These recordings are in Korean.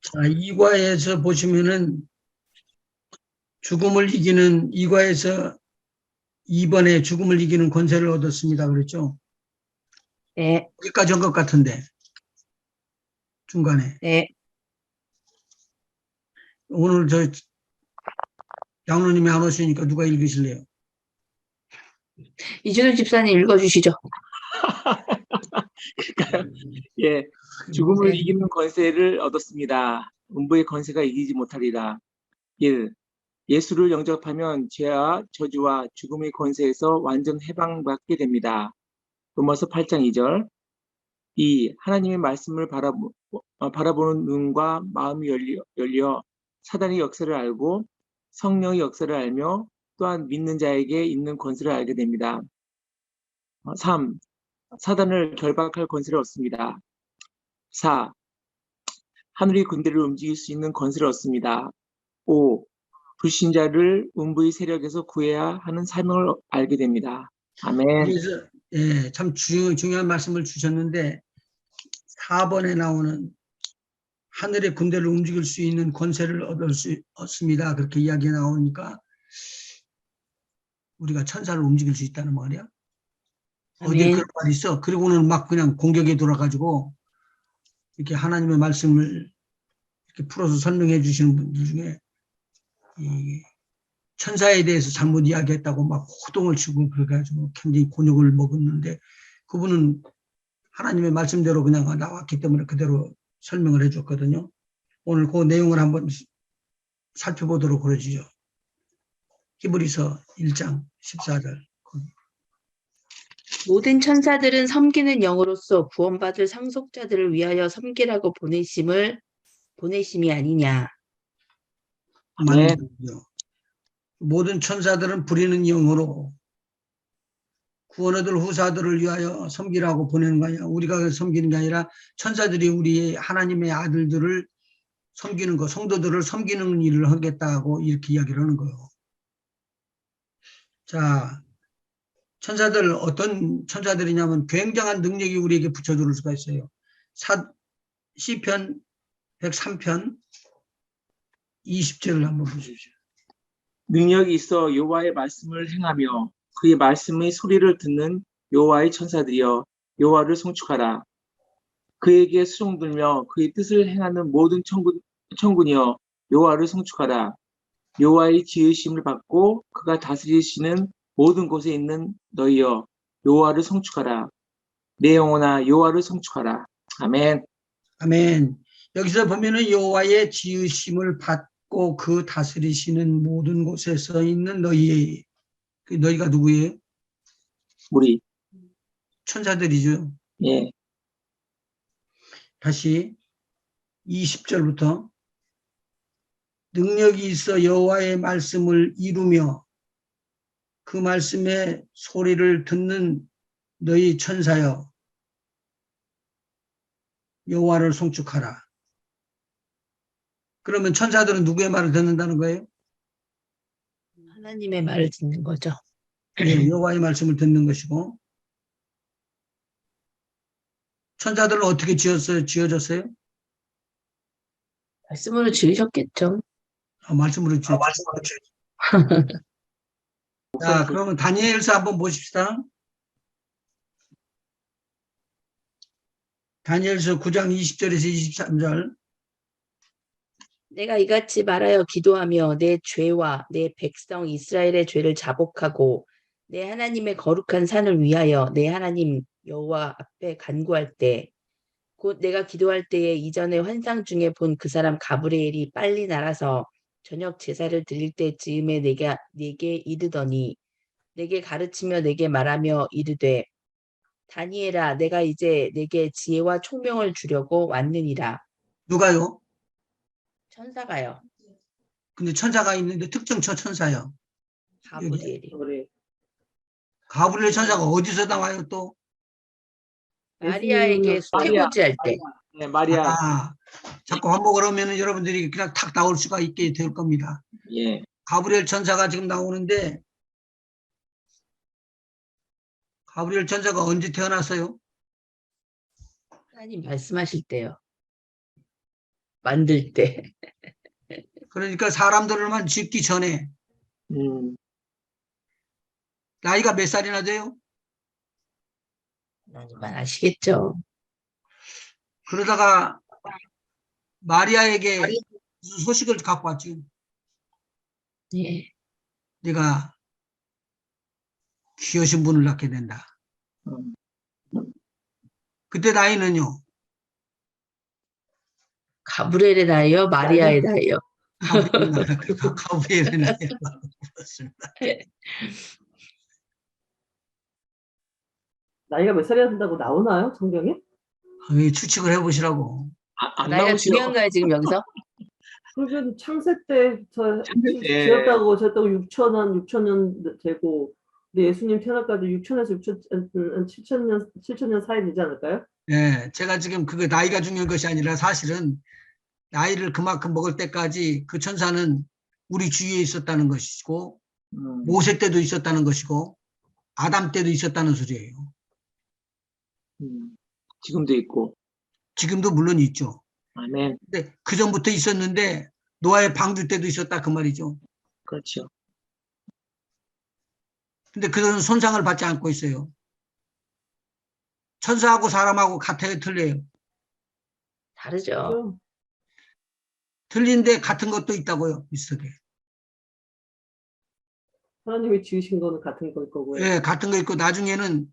자, 이과에서 보시면은 죽음을 이기는 이과에서 2번에 죽음을 이기는 권세를 얻었습니다. 그랬죠? 네, 여기까지 한 것 같은데 중간에 네. 오늘 저 장로님이 안 오시니까 누가 읽으실래요? 이준호 집사님 읽어주시죠. 예, 죽음을 네. 이기는 권세를 얻었습니다. 음부의 권세가 이기지 못하리라. 1. 예수를 영접하면 죄와 저주와 죽음의 권세에서 완전 해방받게 됩니다. 로마서 8장 2절. 2. 하나님의 말씀을 바라보는 눈과 마음이 열려 사단의 역사를 알고 성령의 역사를 알며 또한 믿는 자에게 있는 권세를 알게 됩니다. 3. 사단을 결박할 권세를 얻습니다. 4. 하늘의 군대를 움직일 수 있는 권세를 얻습니다. 5. 불신자를 음부의 세력에서 구해야 하는 사명을 알게 됩니다. 아멘. 그래서 예, 참 중요한 말씀을 주셨는데 4번에 나오는 하늘의 군대를 움직일 수 있는 권세를 얻습니다. 그렇게 이야기가 나오니까 우리가 천사를 움직일 수 있다는 말이야. 어디에 아멘. 그런 말이 있어. 그리고는 막 그냥 공격에 돌아가지고 이렇게 하나님의 말씀을 이렇게 풀어서 설명해 주시는 분들 중에 이 천사에 대해서 잘못 이야기했다고 막 호동을 치고 그래가지고 굉장히 곤욕을 먹었는데 그분은 하나님의 말씀대로 그냥 나왔기 때문에 그대로 설명을 해줬거든요. 오늘 그 내용을 한번 살펴보도록 그러지요. 히브리서 1장 14절. 모든 천사들은 섬기는 영으로서 구원받을 상속자들을 위하여 섬기라고 보내심이 아니냐. 네. 맞는군요. 모든 천사들은 부리는 영으로 구원 얻을 후사들을 위하여 섬기라고 보내는 거 아니야. 우리가 섬기는 게 아니라 천사들이 우리 하나님의 아들들을 섬기는 거, 성도들을 섬기는 일을 하겠다고 이렇게 이야기를 하는 거예요. 자, 천사들 어떤 천사들이냐면 굉장한 능력이 우리에게 붙여줄 수가 있어요. 시편 103편 20절을 한번 보십시오. 능력이 있어 여호와의 말씀을 행하며 그의 말씀의 소리를 듣는 여호와의 천사들이여 여호와를 송축하라. 그에게 수종들며 그의 뜻을 행하는 모든 천군이여 여호와를 송축하라. 여호와의 지으심을 받고 그가 다스리시는 모든 곳에 있는 너희여 여호와를 송축하라. 내 영혼아 여호와를 송축하라. 아멘. 아멘. 여기서 보면은 여호와의 지으심을 받고 그 다스리시는 모든 곳에 서 있는 너희, 너희가 누구예요? 우리 천사들이죠. 예. 다시 20절부터 능력이 있어 여호와의 말씀을 이루며 그 말씀의 소리를 듣는 너희 천사여 여호와를 송축하라. 그러면 천사들은 누구의 말을 듣는다는 거예요? 하나님의 말을 듣는 거죠. 네, 여호와의 말씀을 듣는 것이고 천사들은 어떻게 지어졌어요? 말씀으로 지으셨겠죠. 말씀으로 지었죠. 자, 그러면 다니엘서 한번 보십시다. 다니엘서 9장 20절에서 23절. 내가 이같이 말하여 기도하며 내 죄와 내 백성 이스라엘의 죄를 자복하고 내 하나님의 거룩한 산을 위하여 내 하나님 여호와 앞에 간구할 때 곧 내가 기도할 때에 이전에 환상 중에 본 그 사람 가브리엘이 빨리 날아서 저녁 제사를 드릴 때 즈음에 내게 이르더니 내게 가르치며 내게 말하며 이르되 다니엘아 내가 이제 내게 지혜와 총명을 주려고 왔느니라. 누가요? 천사가요. 근데 천사가 있는데 특정 천사요. 가브리엘이. 가브리엘 천사가 어디서 나와요 또? 마리아에게 마리아. 태고지할 때. 네, 마리아. 자꾸 반복을 하면 여러분들이 그냥 탁 나올 수가 있게 될 겁니다. 예. 가브리엘 천사가 지금 나오는데 가브리엘 천사가 언제 태어났어요? 하나님 말씀하실 때요. 만들 때. 그러니까 사람들만 짓기 전에 음, 나이가 몇 살이나 돼요? 하나님만 아시겠죠. 그러다가 마리아에게 무슨 소식을 갖고 왔지. 예. 네가 귀하신 분을 낳게 된다. 음, 그때 나이는요. 가브리엘의 나이요, 마리아의 나이요. 가브리엘의 나이라고 불렀습니다. 나이가 몇 살이야 된다고 나오나요? 성경에? 왜 추측을 해보시라고. 안 나이가 나오죠. 중요한가요, 지금 여기서? 그러면 창세 때 창세 때. 지었다고 6천 년 되고 근데 예수님 태어날까지 6천에서 7천 년 사이 되지 않을까요? 예, 제가 지금 그게 나이가 중요한 것이 아니라 사실은 나이를 그만큼 먹을 때까지 그 천사는 우리 주위에 있었다는 것이고 모세 때도 있었다는 것이고 아담 때도 있었다는 소리예요. 지금도 있고. 지금도 물론 있죠. 아멘. 근데 그 전부터 있었는데 노아의 방주 때도 있었다 그 말이죠. 그렇죠. 근데 그들은 손상을 받지 않고 있어요. 천사하고 사람하고 같아요, 틀려요? 다르죠. 그렇죠? 틀린데 같은 것도 있다고요, 비슷하게. 하나님이 지으신 거는 같은 걸 거고요. 예, 같은 거 있고 나중에는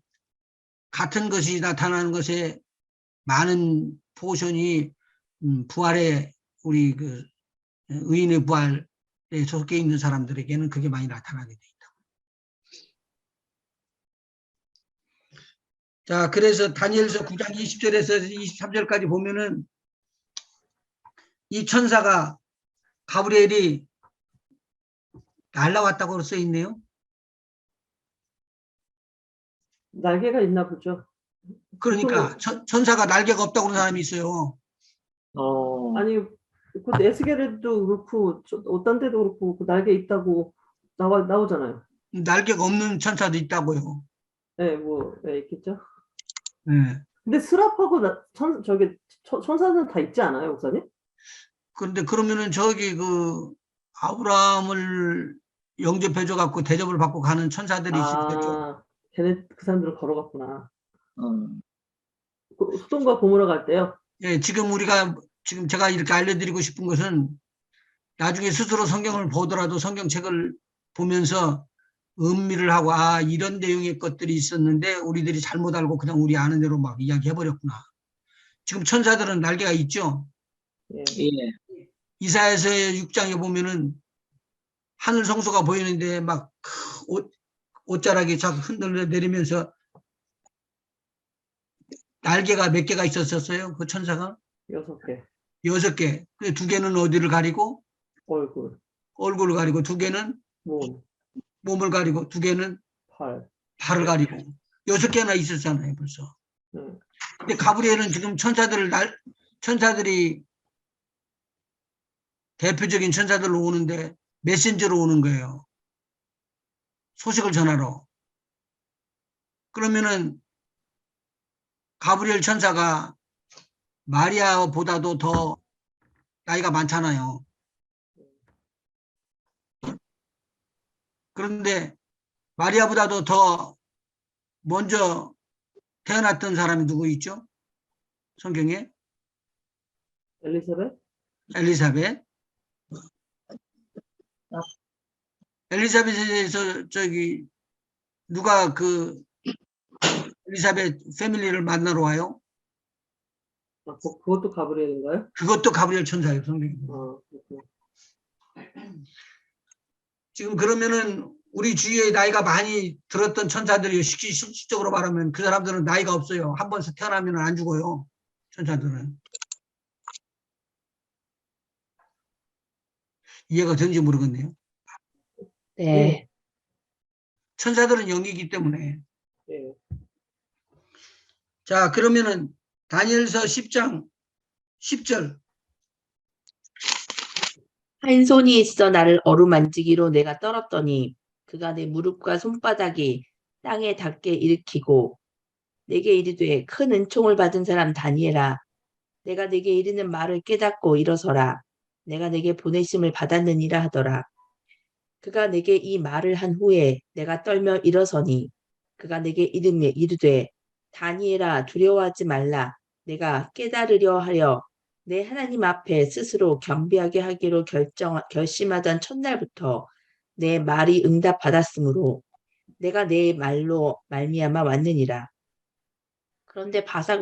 같은 것이 나타나는 것에 많은 포션이 부활의 우리 그 의인의 부활에 속해 있는 사람들에게는 그게 많이 나타나게 돼 있다. 자, 그래서 다니엘서 9장 20절에서 23절까지 보면은 이 천사가 가브리엘이 날라왔다고 써 있네요. 날개가 있나 보죠. 그러니까 천사가 날개가 없다고 그러는 사람이 있어요. 아니 그 에스겔에도 그렇고 어떤 데도 그렇고 그 날개 있다고 나오잖아요. 날개가 없는 천사도 있다고요. 네, 뭐 있겠죠. 예. 근데 스랍하고 천사는 다 있지 않아요, 목사님? 그런데 그러면은 저기 그 아브라함을 영접해 줘 갖고 대접을 받고 가는 천사들이 있을 거죠. 걔네 그 사람들은 걸어갔구나. 음, 소돔과 고모라 갈 때요. 예, 지금 제가 이렇게 알려드리고 싶은 것은 나중에 스스로 성경을 보더라도 성경책을 보면서 음미를 하고 이런 내용의 것들이 있었는데 우리들이 잘못 알고 그냥 우리 아는 대로 막 이야기해버렸구나. 지금 천사들은 날개가 있죠. 예. 예. 이사야서 6장에 보면은 하늘 성소가 보이는데 막 옷자락이 자꾸 흔들려 내리면서 날개가 몇 개가 있었어요? 그 천사가? 6개. 6개. 근데 2개는 어디를 가리고? 얼굴, 얼굴을 가리고 2개는 몸, 몸을 가리고 2개는 팔. 발을 가리고 6개나 있었잖아요, 벌써. 근데 가브리엘은 지금 천사들이 대표적인 천사들로 오는데 메신저로 오는 거예요. 소식을 전하러. 그러면은 가브리엘 천사가 마리아보다도 더 나이가 많잖아요. 그런데 마리아보다도 더 먼저 태어났던 사람이 누구 있죠? 성경에? 엘리사벳? 엘리사벳. 엘리사벳에서 누가 그 엘리사벳 패밀리를 만나러 와요? 그것도 가브리엘인가요? 그것도 가브리엘 천사예요, 성경에. 그렇구나. 지금 그러면은 우리 주위에 나이가 많이 들었던 천사들이 실질적으로 말하면 그 사람들은 나이가 없어요. 한 번씩 태어나면 안 죽어요. 천사들은. 이해가 되는지 모르겠네요. 네. 천사들은 영이기 때문에. 예. 자, 그러면은 다니엘서 10장 10절. 한 손이 있어 나를 어루만지기로 내가 떨었더니 그가 내 무릎과 손바닥이 땅에 닿게 일으키고 내게 이르되 큰 은총을 받은 사람 다니엘아 내가 내게 이르는 말을 깨닫고 일어서라. 내가 내게 보내심을 받았느니라 하더라. 그가 내게 이 말을 한 후에 내가 떨며 일어서니 그가 내게 이르되 다니엘아 두려워하지 말라. 내가 깨달으려 하여 내 하나님 앞에 스스로 겸비하게 하기로 결심하던 첫날부터 내 말이 응답받았으므로 내가 내 말로 말미암아 왔느니라. 그런데 바사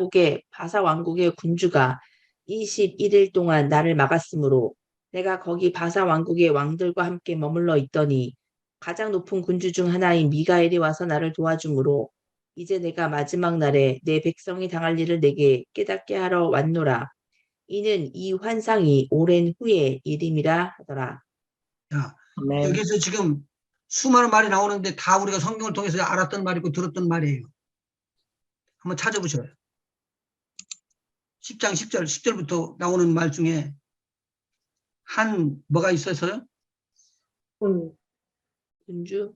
왕국의 군주가 21일 동안 나를 막았으므로 내가 거기 바사 왕국의 왕들과 함께 머물러 있더니 가장 높은 군주 중 하나인 미가엘이 와서 나를 도와주므로 이제 내가 마지막 날에 내 백성이 당할 일을 내게 깨닫게 하러 왔노라. 이는 이 환상이 오랜 후의 일임이라 하더라. 자, 아멘. 여기서 지금 수많은 말이 나오는데 다 우리가 성경을 통해서 알았던 말이고 들었던 말이에요. 한번 찾아보셔요. 10장 10절, 10절부터 나오는 말 중에 뭐가 있어서요? 군주?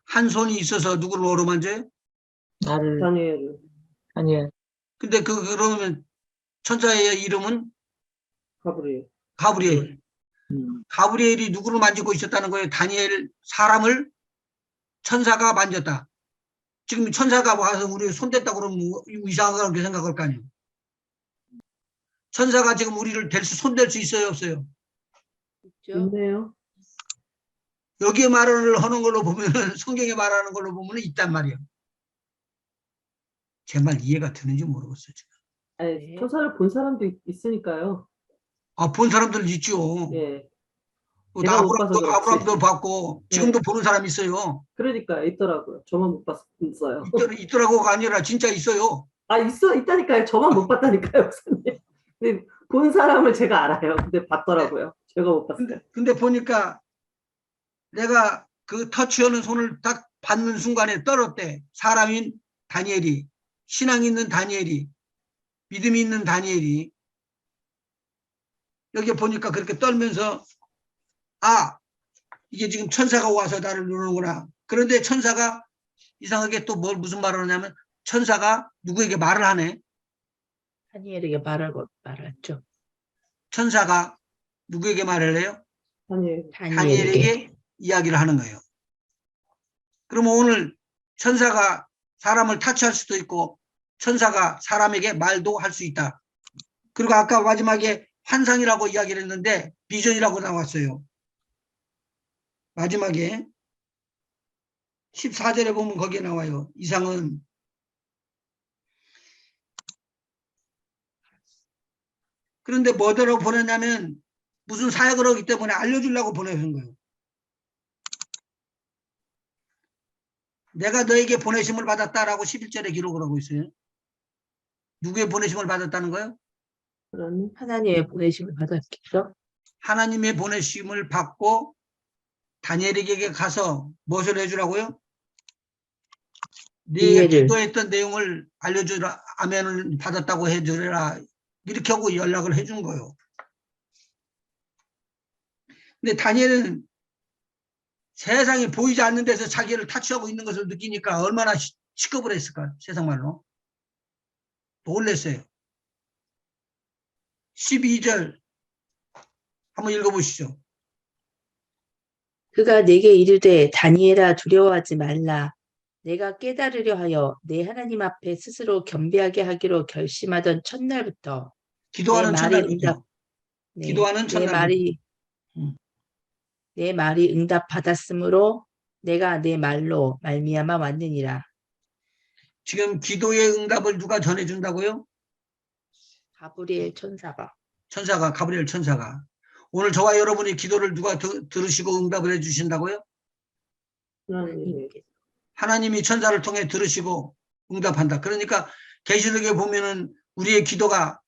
한 손이 있어서 누구를 어루만져요? 나를 다니엘. 다니엘. 근데 그러면 천사의 이름은 가브리엘. 가브리엘. 음, 가브리엘이 누구를 만지고 있었다는 거예요? 다니엘 사람을 천사가 만졌다. 지금 천사가 와서 우리 손댔다고 그러면 이상하게 생각할 거 아니에요. 천사가 지금 우리를 손댈 수 있어요, 없어요? 있죠? 있네요. 여기에 말을 하는 걸로 보면 성경에 말하는 걸로 보면 있단 말이에요. 제 말 이해가 되는지 모르겠어요. 지금. 아니, 네. 천사를 본 사람도 있으니까요. 본 사람들 있죠. 예. 또 제가 못 봐서 그렇지. 아브람도 봤고 지금도 네. 보는 사람 있어요. 그러니까 있더라고요. 저만 못 봤어요. 있더라고가 아니라 진짜 있어요. 있다니까요. 저만 못 봤다니까요, 목사님. 근데 본 사람을 제가 알아요. 근데 봤더라고요. 제가 못 봤어요. 근데 보니까 내가 그 터치하는 손을 딱 받는 순간에 떨었대. 사람인 다니엘이, 신앙 있는 다니엘이, 믿음이 있는 다니엘이. 여기 보니까 그렇게 떨면서 이게 지금 천사가 와서 나를 누르는구나. 그런데 천사가 이상하게 또 무슨 말을 하냐면 천사가 누구에게 말을 하네. 다니엘에게 말했죠. 천사가 누구에게 말을 해요? 다니엘. 다니엘에게 이야기를 하는 거예요. 그러면 오늘 천사가 사람을 타치할 수도 있고 천사가 사람에게 말도 할 수 있다. 그리고 아까 마지막에 환상이라고 이야기를 했는데 비전이라고 나왔어요. 마지막에 14절에 보면 거기에 나와요. 이상은 그런데 뭐더러 보냈냐면 무슨 사역을 하기 때문에 알려주려고 보내는 거예요. 내가 너에게 보내심을 받았다라고 11절에 기록을 하고 있어요. 누구의 보내심을 받았다는 거예요? 하나님의 보내심을 받았겠죠? 하나님의 보내심을 받고 다니엘에게 가서 무엇을 해주라고요? 네 이해를. 기도했던 내용을 알려주라. 아멘을 받았다고 해주라. 이렇게 하고 연락을 해준 거예요. 근데 다니엘은 세상에 보이지 않는 데서 자기를 타치하고 있는 것을 느끼니까 얼마나 시겁을 했을까? 세상 말로. 놀랬어요. 12절 한번 읽어보시죠. 그가 내게 이르되 다니엘아 두려워하지 말라. 내가 깨달으려 하여 내 하나님 앞에 스스로 겸비하게 하기로 결심하던 첫날부터 기도하는 내 말이 첫날부터. 기도하는 첫날부터. 내 말이 응답받았으므로 내가 내 말로 말미암아 왔느니라. 지금 기도의 응답을 누가 전해준다고요? 가브리엘 천사가. 가브리엘 천사가. 오늘 저와 여러분의 기도를 누가 들으시고 응답을 해주신다고요? 하나님께서. 하나님이 천사를 통해 들으시고 응답한다. 그러니까 계시록에 보면은 우리의 기도가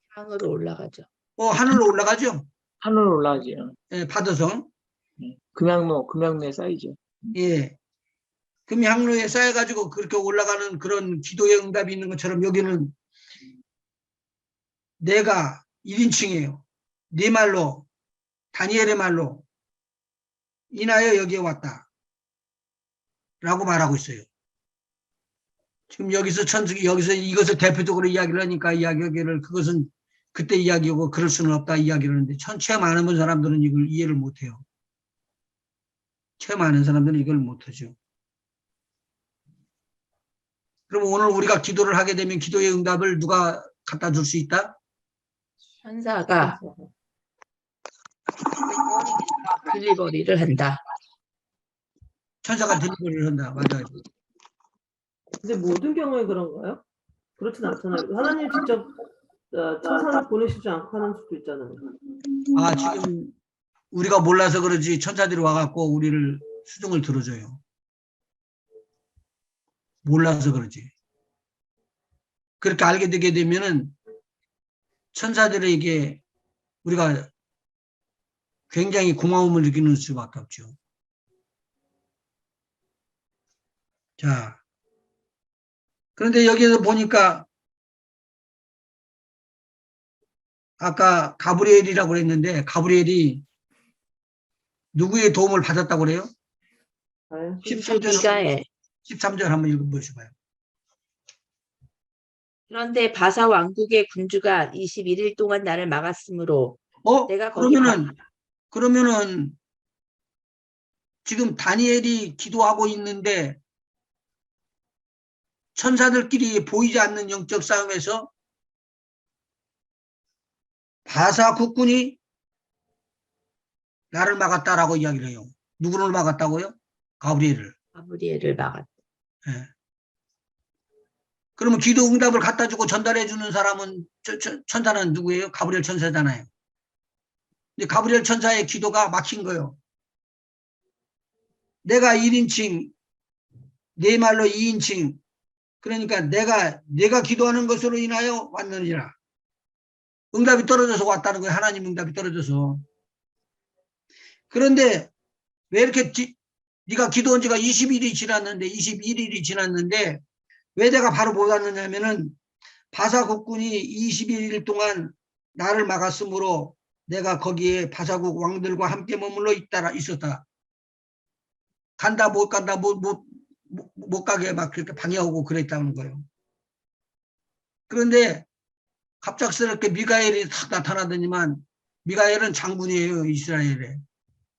하늘로 올라가죠. 하늘로 올라가죠. 하늘로 올라가죠. 예, 받아서. 금양로에 쌓이죠. 예. 금양로에 쌓여가지고 그렇게 올라가는 그런 기도의 응답이 있는 것처럼 여기는 내가 1인칭이에요. 네 말로, 다니엘의 말로 인하여 여기에 왔다. 라고 말하고 있어요. 지금 여기서 이것을 대표적으로 이야기를 하니까 이야기를 그것은 그때 이야기고 그럴 수는 없다 이야기를 하는데 체험 안 해본 사람들은 이걸 이해를 못해요. 체험 안 한 사람들은 이걸 못하죠. 그럼 오늘 우리가 기도를 하게 되면 기도의 응답을 누가 갖다 줄 수 있다? 천사가 딜리버리를 한다. 천사가 딜리버리를 한다. 맞아요. 근데 모든 경우에 그런가요? 그렇진 않잖아요. 하나님 직접 천사를 보내시지 않고 하는 수도 있잖아요. 아, 지금 우리가 몰라서 그러지 천사들이 와갖고 우리를 수정을 들어줘요. 몰라서 그러지. 그렇게 알게 되게 되면은 천사들에게 우리가 굉장히 고마움을 느끼는 수밖에 없죠. 자, 그런데 여기에서 보니까 아까 가브리엘이라고 그랬는데 가브리엘이 누구의 도움을 받았다고 그래요? 네. 13절 13절 한번 읽어보셔봐요. 그런데 바사 왕국의 군주가 21일 동안 나를 막았으므로 내가 거기 그러면은 지금 다니엘이 기도하고 있는데 천사들끼리 보이지 않는 영적 싸움에서 바사 국군이 나를 막았다라고 이야기를 해요. 누구를 막았다고요? 가브리엘을. 가브리엘을 막았다. 예. 그러면 기도 응답을 갖다 주고 전달해 주는 사람은 천사는 누구예요? 가브리엘 천사잖아요. 근데 가브리엘 천사의 기도가 막힌 거예요. 내가 1인칭, 내 말로 2인칭. 그러니까 내가 기도하는 것으로 인하여 왔느니라. 응답이 떨어져서 왔다는 거예요. 하나님 응답이 떨어져서. 그런데 왜 이렇게 네가 기도한 지가 21일이 지났는데 왜 내가 바로 못 왔느냐면은 바사 국군이 21일 동안 나를 막았으므로 내가 거기에 바사국 왕들과 함께 머물러 있었다. 간다 못 간다 못 가게 막 그렇게 방해하고 그랬다는 거예요. 그런데 갑작스럽게 미가엘이 탁 나타나더니만 미가엘은 장군이에요. 이스라엘에.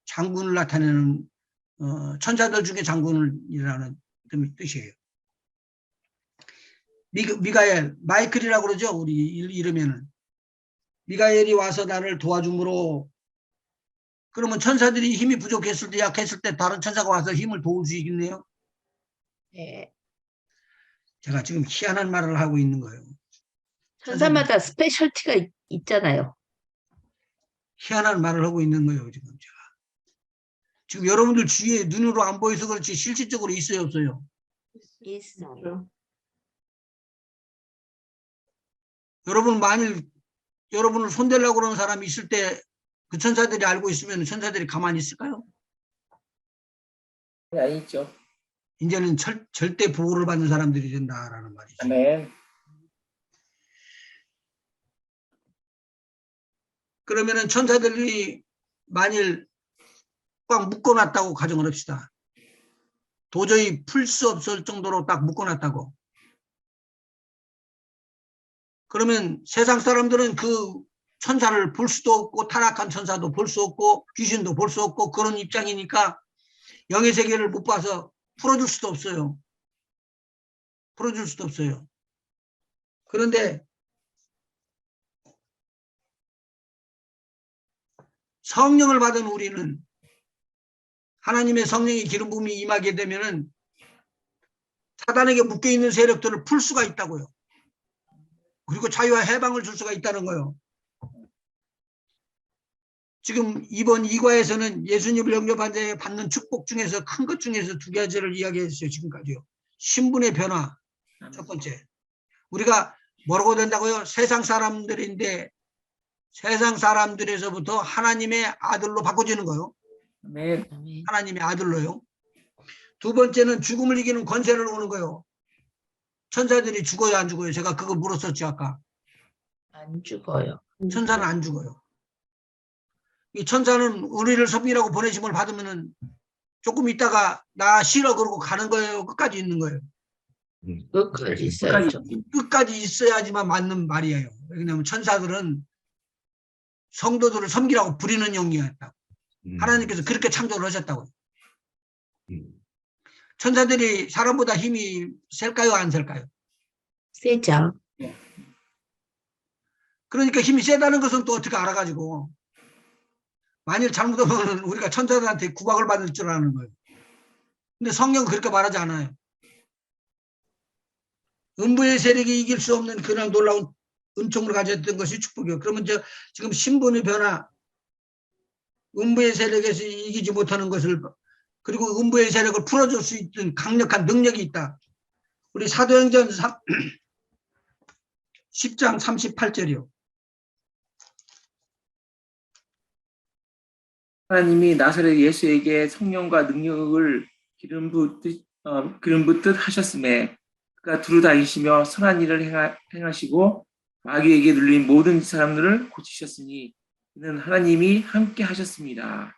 장군을 나타내는 천사들 중에 장군이라는 뜻이에요. 미가엘, 마이클이라고 그러죠. 우리 이름에는. 미가엘이 와서 나를 도와줌으로 그러면 천사들이 힘이 부족했을 때 약했을 때 다른 천사가 와서 힘을 도울 수 있겠네요. 네. 제가 지금 희한한 말을 하고 있는 거예요. 천사마다 스페셜티가 있잖아요. 희한한 말을 하고 있는 거예요. 지금 제가. 지금 여러분들 주위에 눈으로 안 보여서 그렇지 실질적으로 있어요 없어요? 있어요. 여러분 만일 여러분을 손대려고 그러는 사람이 있을 때 그 천사들이 알고 있으면 천사들이 가만히 있을까요? 아니죠. 이제는 절대 보호를 받는 사람들이 된다라는 말이죠. 네. 그러면은 천사들이 만일 꽉 묶어놨다고 가정을 합시다. 도저히 풀 수 없을 정도로 딱 묶어놨다고. 그러면 세상 사람들은 그 천사를 볼 수도 없고 타락한 천사도 볼 수 없고 귀신도 볼 수 없고 그런 입장이니까 영의 세계를 못 봐서 풀어줄 수도 없어요. 풀어줄 수도 없어요. 그런데 성령을 받은 우리는 하나님의 성령의 기름 부음이 임하게 되면은 사단에게 묶여있는 세력들을 풀 수가 있다고요. 그리고 자유와 해방을 줄 수가 있다는 거예요. 지금 이번 2과에서는 예수님을 영접한 자에 받는 축복 중에서 큰 것 중에서 두 가지를 이야기했어요. 지금까지요. 신분의 변화 첫 번째. 우리가 뭐라고 된다고요? 세상 사람들인데 세상 사람들에서부터 하나님의 아들로 바꿔지는 거예요. 네. 하나님의 아들로요. 두 번째는 죽음을 이기는 권세를 오는 거예요. 천사들이 죽어요 안 죽어요? 제가 그거 물었었죠 아까. 안 죽어요. 천사는 안 죽어요. 이 천사는 우리를 섬기라고 보내심을 받으면은 조금 있다가 나 싫어 그러고 가는 거예요. 끝까지 있는 거예요. 끝까지 있어야죠. 끝까지 있어야지만 맞는 말이에요. 왜냐하면 천사들은 성도들을 섬기라고 부리는 영이었다고. 하나님께서 그렇게 창조를 하셨다고요. 천사들이 사람보다 힘이 셀까요, 안 셀까요? 세죠. 그러니까 힘이 세다는 것은 또 어떻게 알아가지고 만일 잘못하면 우리가 천사들한테 구박을 받을 줄 아는 거예요. 근데 성경은 그렇게 말하지 않아요. 음부의 세력이 이길 수 없는 그런 놀라운 은총을 가졌던 것이 축복이에요. 그러면 지금 신분의 변화, 음부의 세력에서 이기지 못하는 것을, 그리고 음부의 세력을 풀어줄 수 있는 강력한 능력이 있다. 우리 사도행전 10장 38절이요. 하나님이 나사렛 예수에게 성령과 능력을 기름 붓듯 하셨음에 그가 두루 다니시며 선한 일을 행하시고 마귀에게 눌린 모든 사람들을 고치셨으니 이는 하나님이 함께 하셨습니다.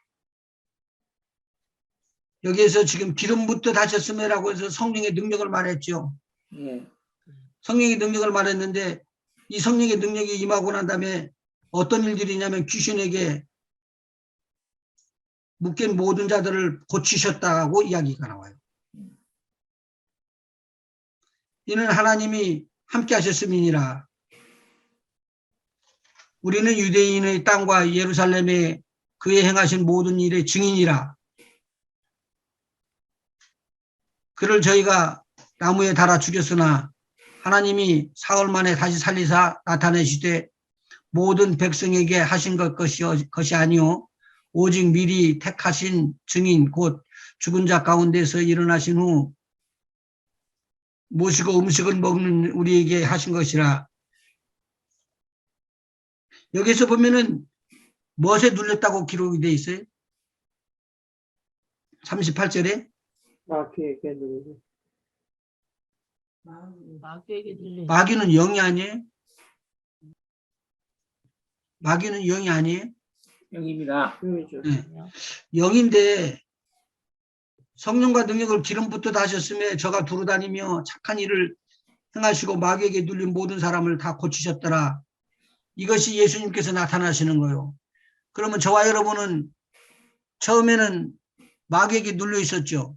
여기에서 지금 기름 붓듯 하셨음에라고 해서 성령의 능력을 말했죠. 예. 성령의 능력을 말했는데 이 성령의 능력이 임하고 난 다음에 어떤 일들이 있냐면 귀신에게 묶인 모든 자들을 고치셨다고 이야기가 나와요. 이는 하나님이 함께 하셨음이니라. 우리는 유대인의 땅과 예루살렘에 그의 행하신 모든 일의 증인이라. 그를 저희가 나무에 달아 죽였으나 하나님이 사흘 만에 다시 살리사 나타내시되 모든 백성에게 하신 것이 아니요 오직 미리 택하신 증인 곧 죽은 자 가운데서 일어나신 후 모시고 음식을 먹는 우리에게 하신 것이라. 여기서 보면은 무엇에 눌렸다고 기록이 되어 있어요? 38절에 마귀에게 들려. 마귀는 영이 아니에요? 마귀는 영이 아니에요? 영입니다. 네. 영인데 성령과 능력을 기름 붓듯 하셨음에 저가 두루다니며 착한 일을 행하시고 마귀에게 눌린 모든 사람을 다 고치셨더라. 이것이 예수님께서 나타나시는 거예요. 그러면 저와 여러분은 처음에는 마귀에게 눌려 있었죠.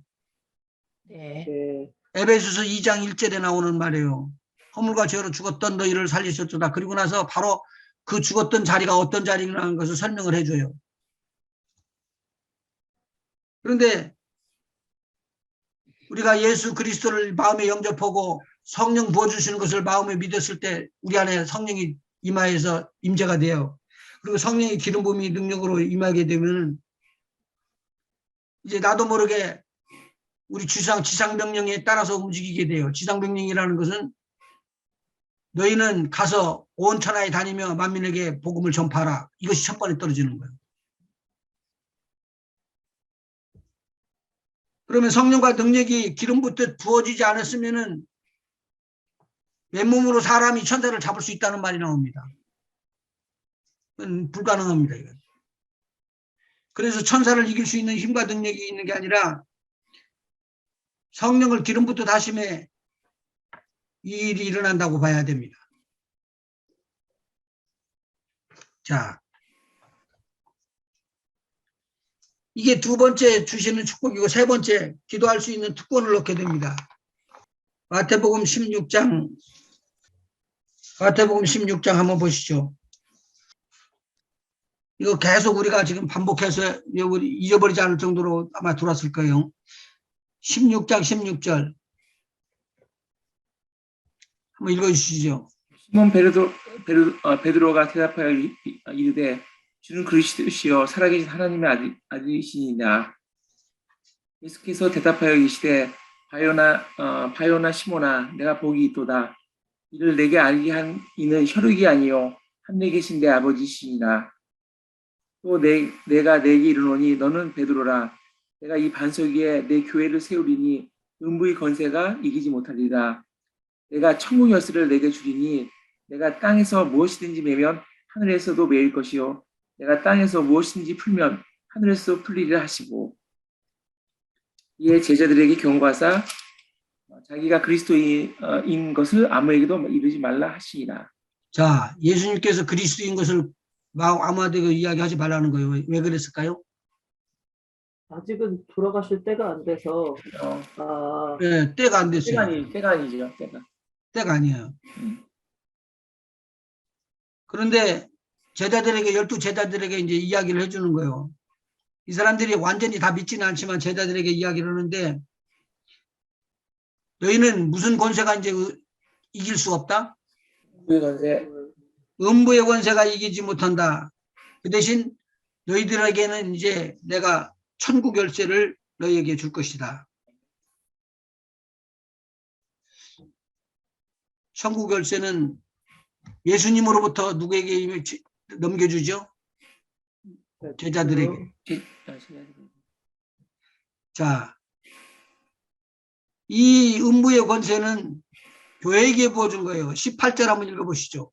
네. 에베소서 2장 1절에 나오는 말이에요. 허물과 죄로 죽었던 너희를 살리셨도다. 그리고 나서 바로 그 죽었던 자리가 어떤 자리라는 것을 설명을 해줘요. 그런데 우리가 예수 그리스도를 마음에 영접하고 성령 부어주시는 것을 마음에 믿었을 때 우리 안에 성령이 임하여서 임재가 돼요. 그리고 성령의 기름 부음이 능력으로 임하게 되면 이제 나도 모르게 우리 지상명령에 따라서 움직이게 돼요. 지상명령이라는 것은 너희는 가서 온 천하에 다니며 만민에게 복음을 전파하라. 이것이 첫 번에 떨어지는 거예요. 그러면 성령과 능력이 기름 붓듯 부어지지 않았으면은 맨몸으로 사람이 천사를 잡을 수 있다는 말이 나옵니다. 그건 불가능합니다. 이건. 그래서 천사를 이길 수 있는 힘과 능력이 있는 게 아니라 성령을 기름 붓듯 하심에 이 일이 일어난다고 봐야 됩니다. 자, 이게 두 번째 주시는 축복이고 세 번째 기도할 수 있는 특권을 얻게 됩니다. 마태복음 16장 한번 보시죠. 이거 계속 우리가 지금 반복해서 잊어버리지 않을 정도로 아마 들어왔을 거예요. 16장 16절 한번 읽어주시죠. 시몬 베드로가 대답하여 이르되 주는 그리스도시요 살아계신 하나님의 아들이시니라. 예수께서 대답하여 이르시되 바요나 시몬아 내가 복이 있도다. 이를 내게 알게 한 이는 혈육이 아니요 하늘에 계신 내 아버지시니라. 또 내가 내게 이르노니 너는 베드로라. 내가 이 반석 위에 내 교회를 세우리니 음부의 건세가 이기지 못하리라. 내가 천국 열쇠를 내게 주리니 내가 땅에서 무엇이든지 매면 하늘에서도 매일 것이요 내가 땅에서 무엇이든지 풀면 하늘에서 풀리리라 하시고 이에 제자들에게 경고하사 자기가 그리스도인 것을 아무에게도 이르지 말라 하시니라. 자, 예수님께서 그리스도인 것을 아무한테도 이야기하지 말라는 거예요. 왜 그랬을까요? 아직은 돌아가실 때가 안 돼서 아, 네, 때가 안 됐어요. 때가 아니죠. 때가 아니에요. 음. 그런데 제자들에게 12제자들에게 이제 이야기를 해주는 거예요. 이 사람들이 완전히 다 믿지는 않지만 제자들에게 이야기를 하는데 너희는 무슨 권세가 이제 이길 수 없다? 그 건세 음부의 권세가 이기지 못한다. 그 대신 너희들에게는 이제 내가 천국 열쇠를 너희에게 줄 것이다. 천국 열쇠는 예수님으로부터 누구에게 넘겨주죠? 제자들에게. 자, 이 음부의 권세는 교회에게 부어준 거예요. 18절 한번 읽어보시죠.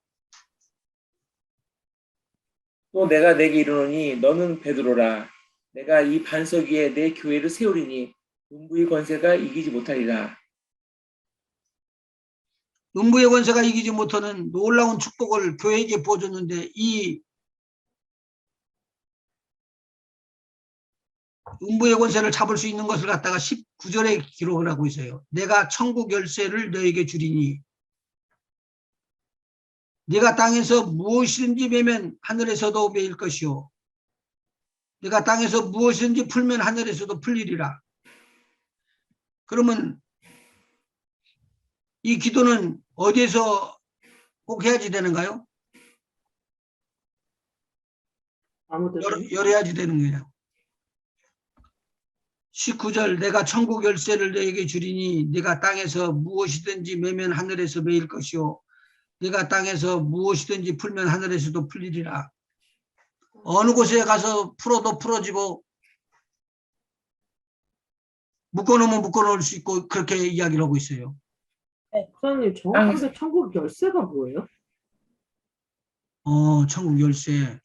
또 내가 내게 이르노니 너는 베드로라. 내가 이 반석 위에 내 교회를 세우리니 음부의 권세가 이기지 못하리라. 음부의 권세가 이기지 못하는 놀라운 축복을 교회에게 부어줬는데 이 음부의 권세를 잡을 수 있는 것을 갖다가 19절에 기록을 하고 있어요. 내가 천국 열쇠를 너에게 주리니 네가 땅에서 무엇이든지 매면 하늘에서도 매일 것이요 네가 땅에서 무엇이든지 풀면 하늘에서도 풀리리라. 그러면 이 기도는 어디에서 꼭 해야지 되는가요? 아무데도 열어야지 되는 거예요. 19절 내가 천국 열쇠를 너에게 주리니 네가 땅에서 무엇이든지 매면 하늘에서 매일 것이요 네가 땅에서 무엇이든지 풀면 하늘에서도 풀리리라. 어느 곳에 가서 풀어도 풀어지고 묶어놓으면 묶어놓을 수 있고 그렇게 이야기를 하고 있어요. 목사님 정확하게 천국 열쇠가 뭐예요? 천국 열쇠.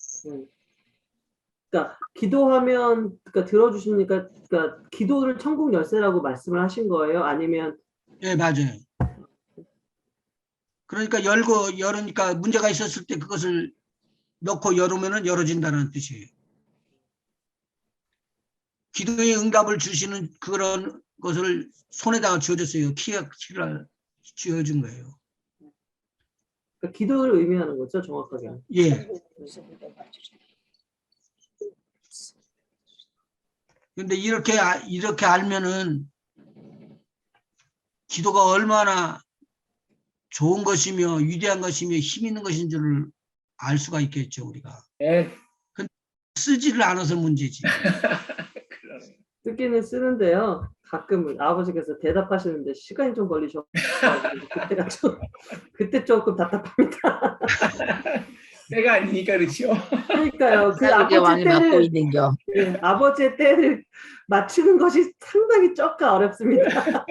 그러니까 기도하면 그러니까 들어주시니까 그러니까 기도를 천국 열쇠라고 말씀을 하신 거예요? 아니면 예, 맞아요. 그러니까 열으니까 문제가 있었을 때 그것을 넣고 열으면 열어진다는 뜻이에요. 기도의 응답을 주시는 그런 것을 손에다가 쥐어줬어요. 키를 쥐어준 거예요. 그러니까 기도를 의미하는 거죠, 정확하게. 예. 근데 이렇게 알면은 기도가 얼마나 좋은 것이며 위대한 것이며 힘 있는 것인 줄을 알 수가 있겠죠, 우리가. 네. 근데 쓰지를 않아서 문제지. 쓰기는 쓰는데요. 가끔 아버지께서 대답하시는데 시간이 좀 걸리셔가지고 그때 조금 답답합니다. 때가 아니니까 그렇죠. 그러니까요. 그 그게 왕이 맡고 아버지 때를 있는겨. 예, 아버지의 때를 맞추는 것이 상당히 쪼까 어렵습니다.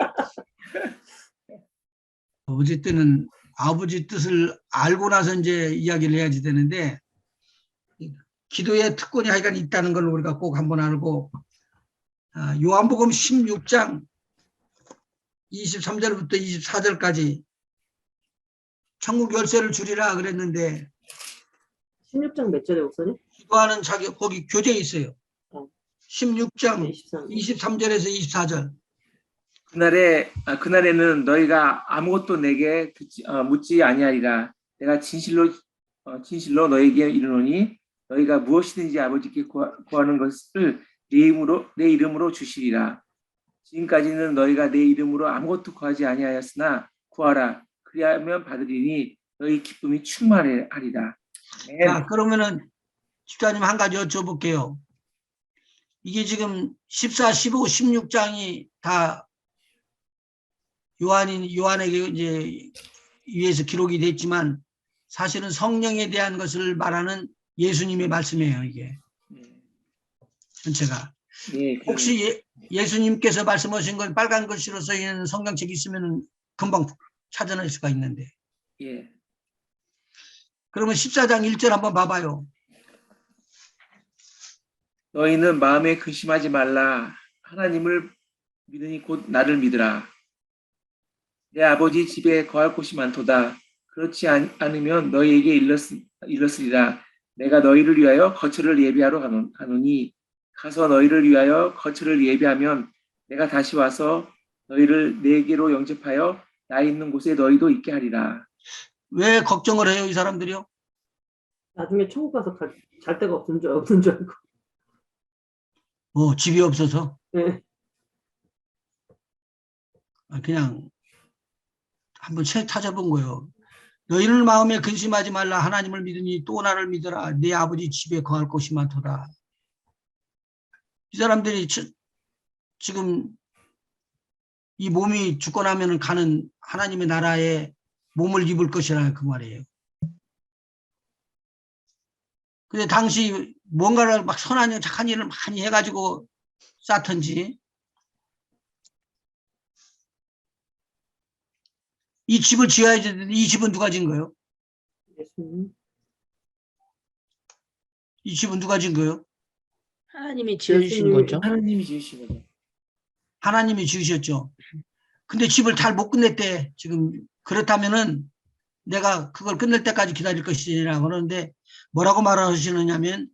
아버지 때는 아버지 뜻을 알고 나서 이제 이야기를 해야지 되는데 기도의 특권이 하여간 있다는 걸 우리가 꼭 한번 알고 요한복음 16장 23절부터 24절까지 천국 열쇠를 주리라 그랬는데 16장 몇 절에 목사님? 기도하는 자격 거기 교재에 있어요. 16장 23절. 23절에서 24절. 그날에는 너희가 아무것도 내게 묻지 아니하리라. 내가 진실로 너희에게 이르노니 너희가 무엇이든지 아버지께 구하는 것을 내 이름으로 주시리라. 지금까지는 너희가 내 이름으로 아무것도 구하지 아니하였으나 구하라. 그리하면 받으리니 너희 기쁨이 충만하리라. 자, 그러면은 집사님 한 가지 여쭤볼게요. 이게 지금 14, 15, 16장이 다 요한에게 이제 위에서 기록이 됐지만 사실은 성령에 대한 것을 말하는 예수님의 말씀이에요, 이게. 전체가. 혹시 예수님께서 말씀하신 건 빨간 글씨로 써 있는 성경책이 있으면 금방 찾아낼 수가 있는데. 예. 그러면 14장 1절 한번 봐봐요. 너희는 마음에 근심하지 말라. 하나님을 믿으니 곧 나를 믿으라. 내 아버지 집에 거할 곳이 많도다. 그렇지 않으면 너희에게 일렀으리라. 내가 너희를 위하여 거처를 예비하러 가노니 가서 너희를 위하여 거처를 예비하면 내가 다시 와서 너희를 내게로 영접하여 나 있는 곳에 너희도 있게 하리라. 왜 걱정을 해요, 이 사람들이요? 나중에 천국 가서 잘 데가 없는 줄 알고. 집이 없어서 네. 그냥 한번 찾아본 거예요. 너희는 마음에 근심하지 말라. 하나님을 믿으니 또 나를 믿어라. 네 아버지 집에 거할 곳이 많도다. 이 사람들이 지금 이 몸이 죽고 나면 가는 하나님의 나라에 몸을 입을 것이라는 그 말이에요. 근데 당시 뭔가를 막 선한 일, 착한 일을 많이 해가지고 쌓던지 이 집을 지어야 되는데 이 집은 누가 지은 거예요? 예수님. 이 집은 누가 지은 거예요? 하나님이 지어주신 예수님이- 거죠. 하나님이 지으신 거죠. 하나님이 지으셨죠. 근데 집을 잘 못 끝냈대. 지금 그렇다면은 내가 그걸 끝낼 때까지 기다릴 것이라고 그러는데 뭐라고 말하시느냐면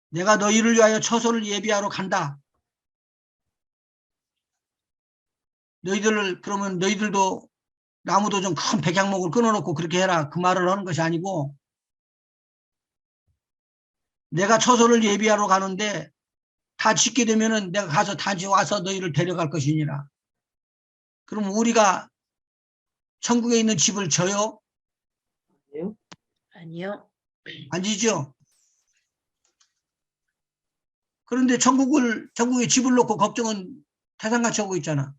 내가 너희를 위하여 처소를 예비하러 간다. 그러면 너희들도 나무도 좀 큰 백향목을 끊어놓고 그렇게 해라. 그 말을 하는 것이 아니고 내가 처소를 예비하러 가는데 다 짓게 되면은 내가 가서 다시 와서 너희를 데려갈 것이니라. 그럼 우리가 천국에 있는 집을 져요? 아니에요? 아니요. 안 지죠? 그런데 천국에 집을 놓고 걱정은 태산같이 하고 있잖아.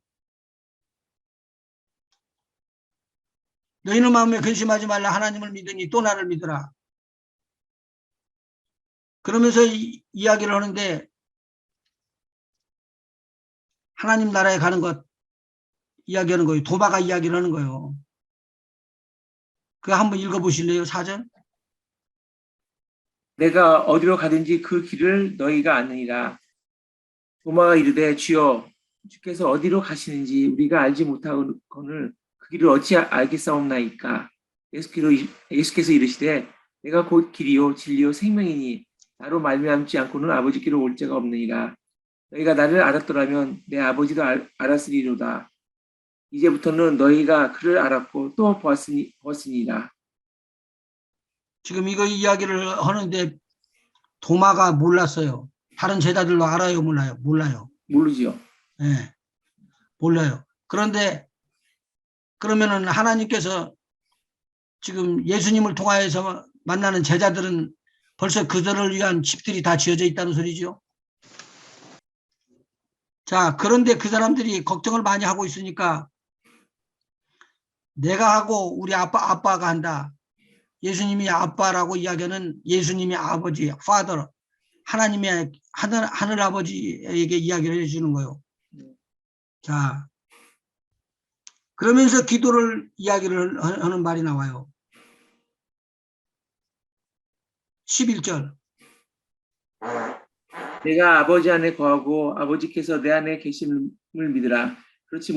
너희는 마음에 근심하지 말라. 하나님을 믿으니 또 나를 믿으라. 그러면서 이야기를 하는데 하나님 나라에 가는 것 이야기하는 거예요. 도마가 이야기를 하는 거예요. 그거 한번 읽어보실래요? 4절? 내가 어디로 가든지 그 길을 너희가 아느니라. 도마가 이르되 주여 주께서 어디로 가시는지 우리가 알지 못하거늘 그 길을 어찌 알겠사옵나이까. 예수께서 이르시되 내가 곧 길이요 진리요 생명이니 나로 말미암지 않고는 아버지께로 올 자가 없느니라. 너희가 나를 알았더라면 내 아버지도 알았으리로다. 이제부터는 너희가 그를 알았고 또 보았으니라. 지금 이거 이야기를 하는데 도마가 몰랐어요. 다른 제자들도 알아요, 몰라요? 몰라요. 모르지요. 예, 몰라요. 그런데 그러면은 하나님께서 지금 예수님을 통하여서 만나는 제자들은 벌써 그들을 위한 집들이 다 지어져 있다는 소리죠. 자, 그런데 그 사람들이 걱정을 많이 하고 있으니까 내가 하고 우리 아빠가 한다. 예수님이 아빠라고 이야기하는 예수님이 아버지, father, 하나님의 하늘 아버지에게 이야기를 해주는 거예요. 자, 그러면서 기도를 이야기를 하는 말이 나와요. 11절. 내가 아버지 안에 거하고 아버지께서 내 안에 계심을 믿으라. 그렇지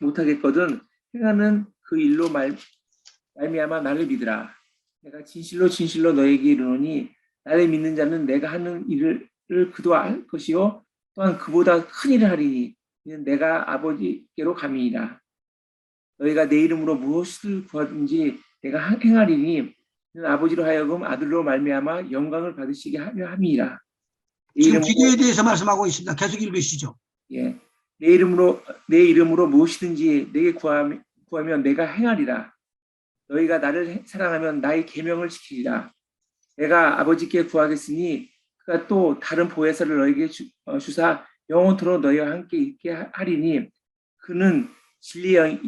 못하겠거든 행하는 그 일로 말미암아 나를 믿으라. 내가 진실로 너에게 이르노니 나를 믿는 자는 내가 하는 일을 그도 할 것이요 또한 그보다 큰 일을 하리니 이는 내가 아버지께로 감이니라. 너희가 내 이름으로 무엇을 구하든지 내가 행하리니 이는 아버지로 하여금 아들로 말미암아 영광을 받으시게 하려 함이니라. 지금 기도에 대해서 말씀하고 있습니다. 계속 읽으시죠. 예, 내 이름으로 무엇이든지 내게 구하면 내가 행하리라. 너희가 나를 사랑하면 나의 계명을 지키리라. 내가 아버지께 구하겠으니 그가 또 다른 보혜사를 너에게 주사 영원토록 너희와 함께 있게 하리니 그는 진리의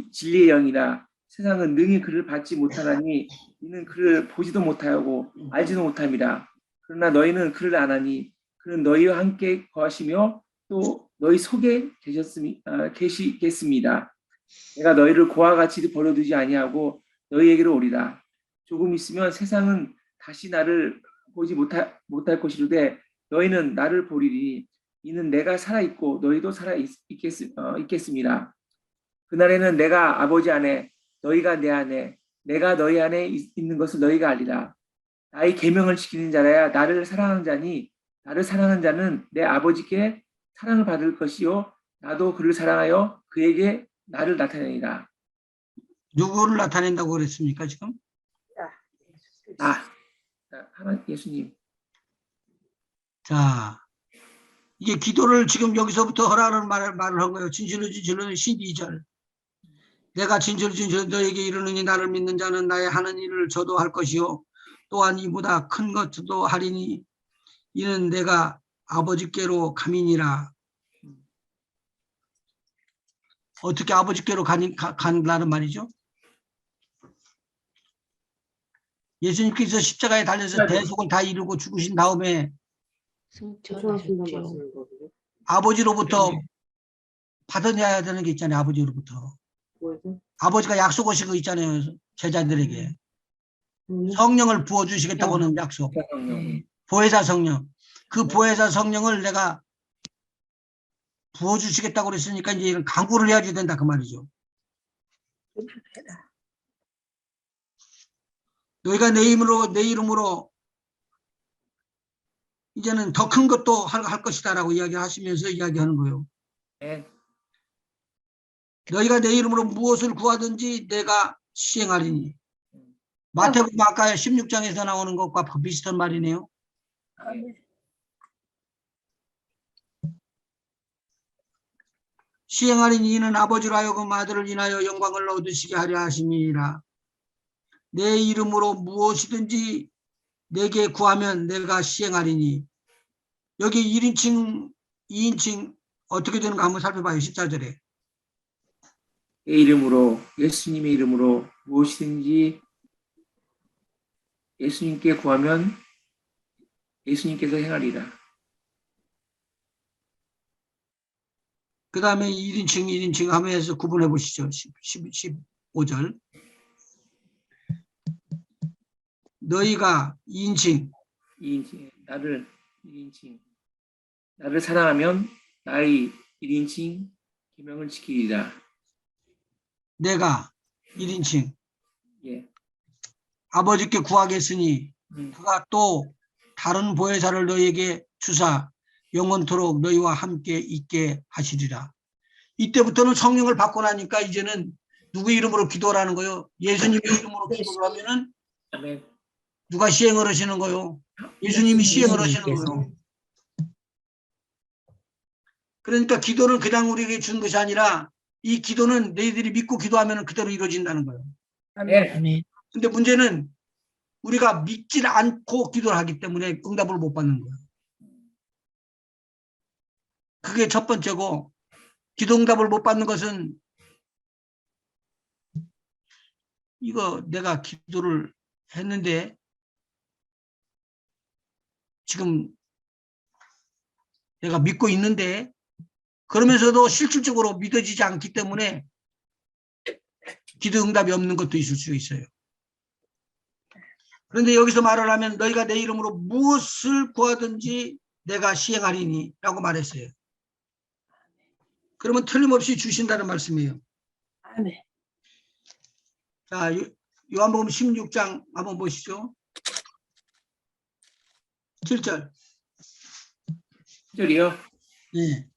영이라. 세상은 능히 그를 받지 못하나니 이는 그를 보지도 못하고 알지도 못함이라. 그러나 너희는 그를 아나니 그는 너희와 함께 거하시며 또 너희 속에 계시겠습니다. 내가 너희를 고와 같이 버려두지 아니하고 너희에게로 오리라. 조금 있으면 세상은 다시 나를 보지 못할 것이로되 너희는 나를 보리니 이는 내가 살아있고 너희도 살아있겠습니다. 그날에는 내가 아버지 안에 너희가 내 안에 내가 너희 안에 있는 것을 너희가 알리라. 나의 계명을 지키는 자라야 나를 사랑하는 자니 나를 사랑하는 자는 내 아버지께 사랑을 받을 것이요 나도 그를 사랑하여 그에게 나를 나타내리라. 누구를 나타낸다고 그랬습니까, 지금? 하나님 예수님. 자, 이게 기도를 지금 여기서부터 하라는 말을 한 거예요. 진실로 12절. 내가 진실로 너에게 이르느니 나를 믿는 자는 나의 하는 일을 저도 할 것이요 또한 이보다 큰 것도 하리니 이는 내가 아버지께로 감이니라. 어떻게 아버지께로 간다는 말이죠? 예수님께서 십자가에 달려서 대속을 다 이루고 죽으신 다음에 승천하신다는 승천하셨죠. 말씀이거든요. 아버지로부터 받아내야 되는 게 있잖아요. 아버지로부터. 뭐예요? 아버지가 약속하신 거 있잖아요. 제자들에게. 음. 성령을 부어주시겠다고 하는 약속. 네. 보혜사 성령. 그 보혜사 성령을 내가 부어주시겠다고 그랬으니까 이제 이런 강구를 해야지 된다 그 말이죠. 너희가 내 이름으로 이제는 더 큰 것도 할 것이다라고 이야기하시면서 이야기하는 거예요. 네. 너희가 내 이름으로 무엇을 구하든지 내가 시행하리니. 마태복음 아까 16장에서 나오는 것과 비슷한 말이네요. 시행하리니 이는 아버지로 하여금 아들을 인하여 영광을 얻으시게 하려 하심이니라. 내 이름으로 무엇이든지 내게 구하면 내가 시행하리니. 여기 1인칭, 2인칭 어떻게 되는가 한번 살펴봐요. 14절에. 내 이름으로 예수님의 이름으로 무엇이든지 예수님께 구하면 예수님께서 행하리라. 그 다음에 1인칭, 1인칭 하면서 구분해 보시죠. 15절. 너희가 2인칭, 2인칭 나를 1인칭 나를 사랑하면 나의 1인칭 계명을 지키리라. 내가 1인칭, 예. 아버지께 구하겠으니 그가 또 다른 보혜사를 너희에게 주사 영원토록 너희와 함께 있게 하시리라. 이때부터는 성령을 받고 나니까 이제는 누구 이름으로 기도하라는 거예요? 예수님의 이름으로 기도를 하면은 아멘. 누가 시행을 하시는 거예요? 예수님이 시행을 하시는 예수님께서. 거예요. 그러니까 기도는 그냥 우리에게 준 것이 아니라 이 기도는 너희들이 믿고 기도하면 그대로 이루어진다는 거예요. 아멘. 아멘. 근데 문제는 우리가 믿질 않고 기도를 하기 때문에 응답을 못 받는 거예요. 그게 첫 번째고, 기도 응답을 못 받는 것은 이거 내가 기도를 했는데 지금 내가 믿고 있는데 그러면서도 실질적으로 믿어지지 않기 때문에 기도 응답이 없는 것도 있을 수 있어요. 그런데 여기서 말을 하면 너희가 내 이름으로 무엇을 구하든지 내가 시행하리니 라고 말했어요. 그러면 틀림없이 주신다는 말씀이에요. 아멘. 자, 요한복음 16장 한번 보시죠. 7절. 1절이요. 네.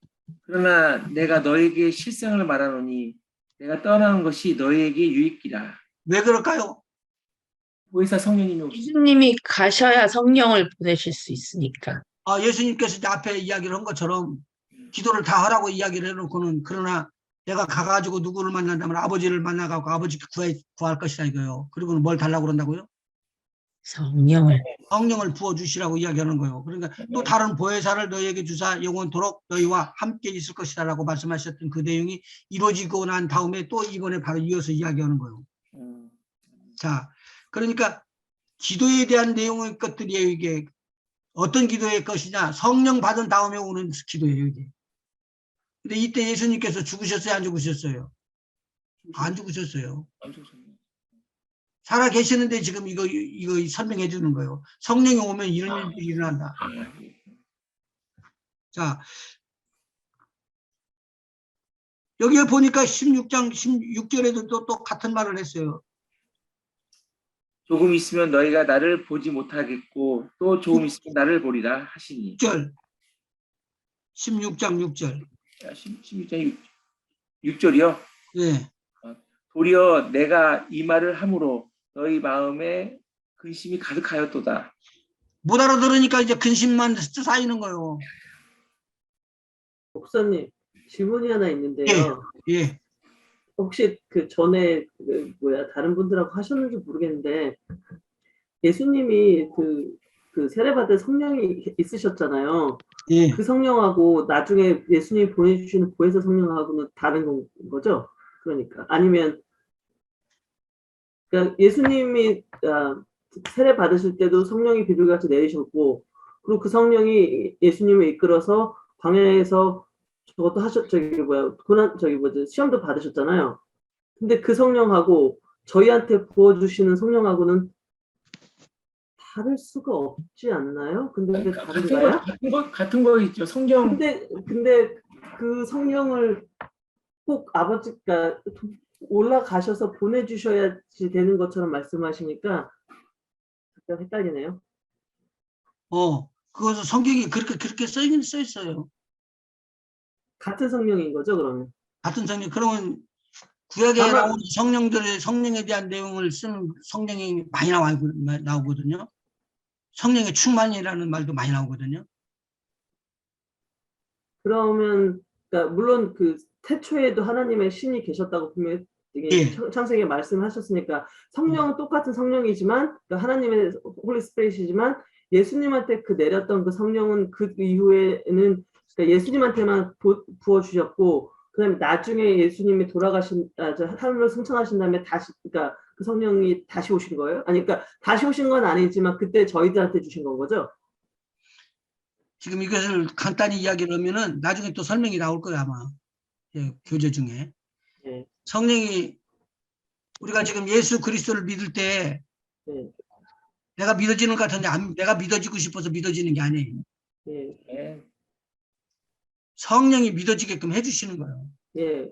그러나 내가 너에게 실상을 말하노니 내가 떠나는 것이 너에게 유익이라. 왜 그럴까요? 보혜사 성령님이 오시니 예수님이 가셔야 성령을 보내실 수 있으니까. 예수님께서 이제 앞에 이야기를 한 것처럼 기도를 다 하라고 이야기를 해놓고는 그러나 내가 가가지고 누구를 만난다면 아버지를 만나가고 아버지께 구할 것이다 이거요. 그리고는 뭘 달라고 그런다고요? 성령을. 성령을 부어주시라고 이야기하는 거예요. 그러니까 또 다른 보혜사를 너희에게 주사 영원토록 너희와 함께 있을 것이다 라고 말씀하셨던 그 내용이 이루어지고 난 다음에 또 이번에 바로 이어서 이야기하는 거예요. 자, 그러니까 기도에 대한 내용의 것들이에요. 이게 어떤 기도의 것이냐, 성령 받은 다음에 오는 기도예요. 이게. 근데 이때 예수님께서 죽으셨어요? 안 죽으셨어요? 안 죽으셨어요. 살아 계시는데 지금 이거 설명해 주는 거예요. 성령이 오면 이런 일들이 일어난다. 자, 여기에 보니까 16장 16절에도 또 같은 말을 했어요. 조금 있으면 너희가 나를 보지 못하겠고 또 조금 있으면 나를 보리라 하시니. 6절. 16장 6절. 16장 6절이요. 예. 도리어 내가 이 말을 함으로 너희 마음에 근심이 가득하였도다. 못 알아들으니까 이제 근심만 쌓이는 거예요. 목사님, 질문이 하나 있는데요. 예. 혹시 그 전에 다른 분들하고 하셨는지 모르겠는데 예수님이 그 세례받을 성령이 있으셨잖아요. 예. 그 성령하고 나중에 예수님이 보내주시는 보혜사 성령하고는 다른 거죠? 그러니까 아니면 그러니까 예수님이 세례 받으실 때도 성령이 비둘기같이 내리셨고 그리고 그 성령이 예수님을 이끌어서 광야에서 저것도 시험도 받으셨잖아요. 근데 그 성령하고 저희한테 부어주시는 성령하고는 다를 수가 없지 않나요? 근데 다른가요? 같은 거 있죠. 성경. 근데 그 성령을 꼭 아버지가 올라가셔서 보내주셔야지 되는 것처럼 말씀하시니까 약간 헷갈리네요. 그것은 성경이 그렇게 써 있어요. 같은 성령인 거죠, 그러면? 같은 성령. 그러면 구약에 나오는 성령에 대한 내용을 쓰는 성령이 많이 나오거든요. 성령의 충만이라는 말도 많이 나오거든요. 그러면 그러니까 물론 그 태초에도 하나님의 신이 계셨다고 분명히 창세기에 말씀하셨으니까 성령은 똑같은 성령이지만 그러니까 하나님의 홀리 스피릿이지만 예수님한테 그 내렸던 그 성령은 그 이후에는 그러니까 예수님한테만 부어주셨고 그다음에 나중에 예수님이 하늘로 승천하신 다음에 다시 그러니까 그 성령이 다시 오신 거예요? 아니 그러니까 다시 오신 건 아니지만 그때 저희들한테 주신 건 거죠? 지금 이것을 간단히 이야기를 하면은 나중에 또 설명이 나올 거예요 아마. 예, 교재 중에. 네. 성령이 우리가 지금 예수 그리스도를 믿을 때 네. 내가 믿어지는 것 같은데 내가 믿어지고 싶어서 믿어지는 게 아니에요. 네. 성령이 믿어지게끔 해주시는 거예요. 네.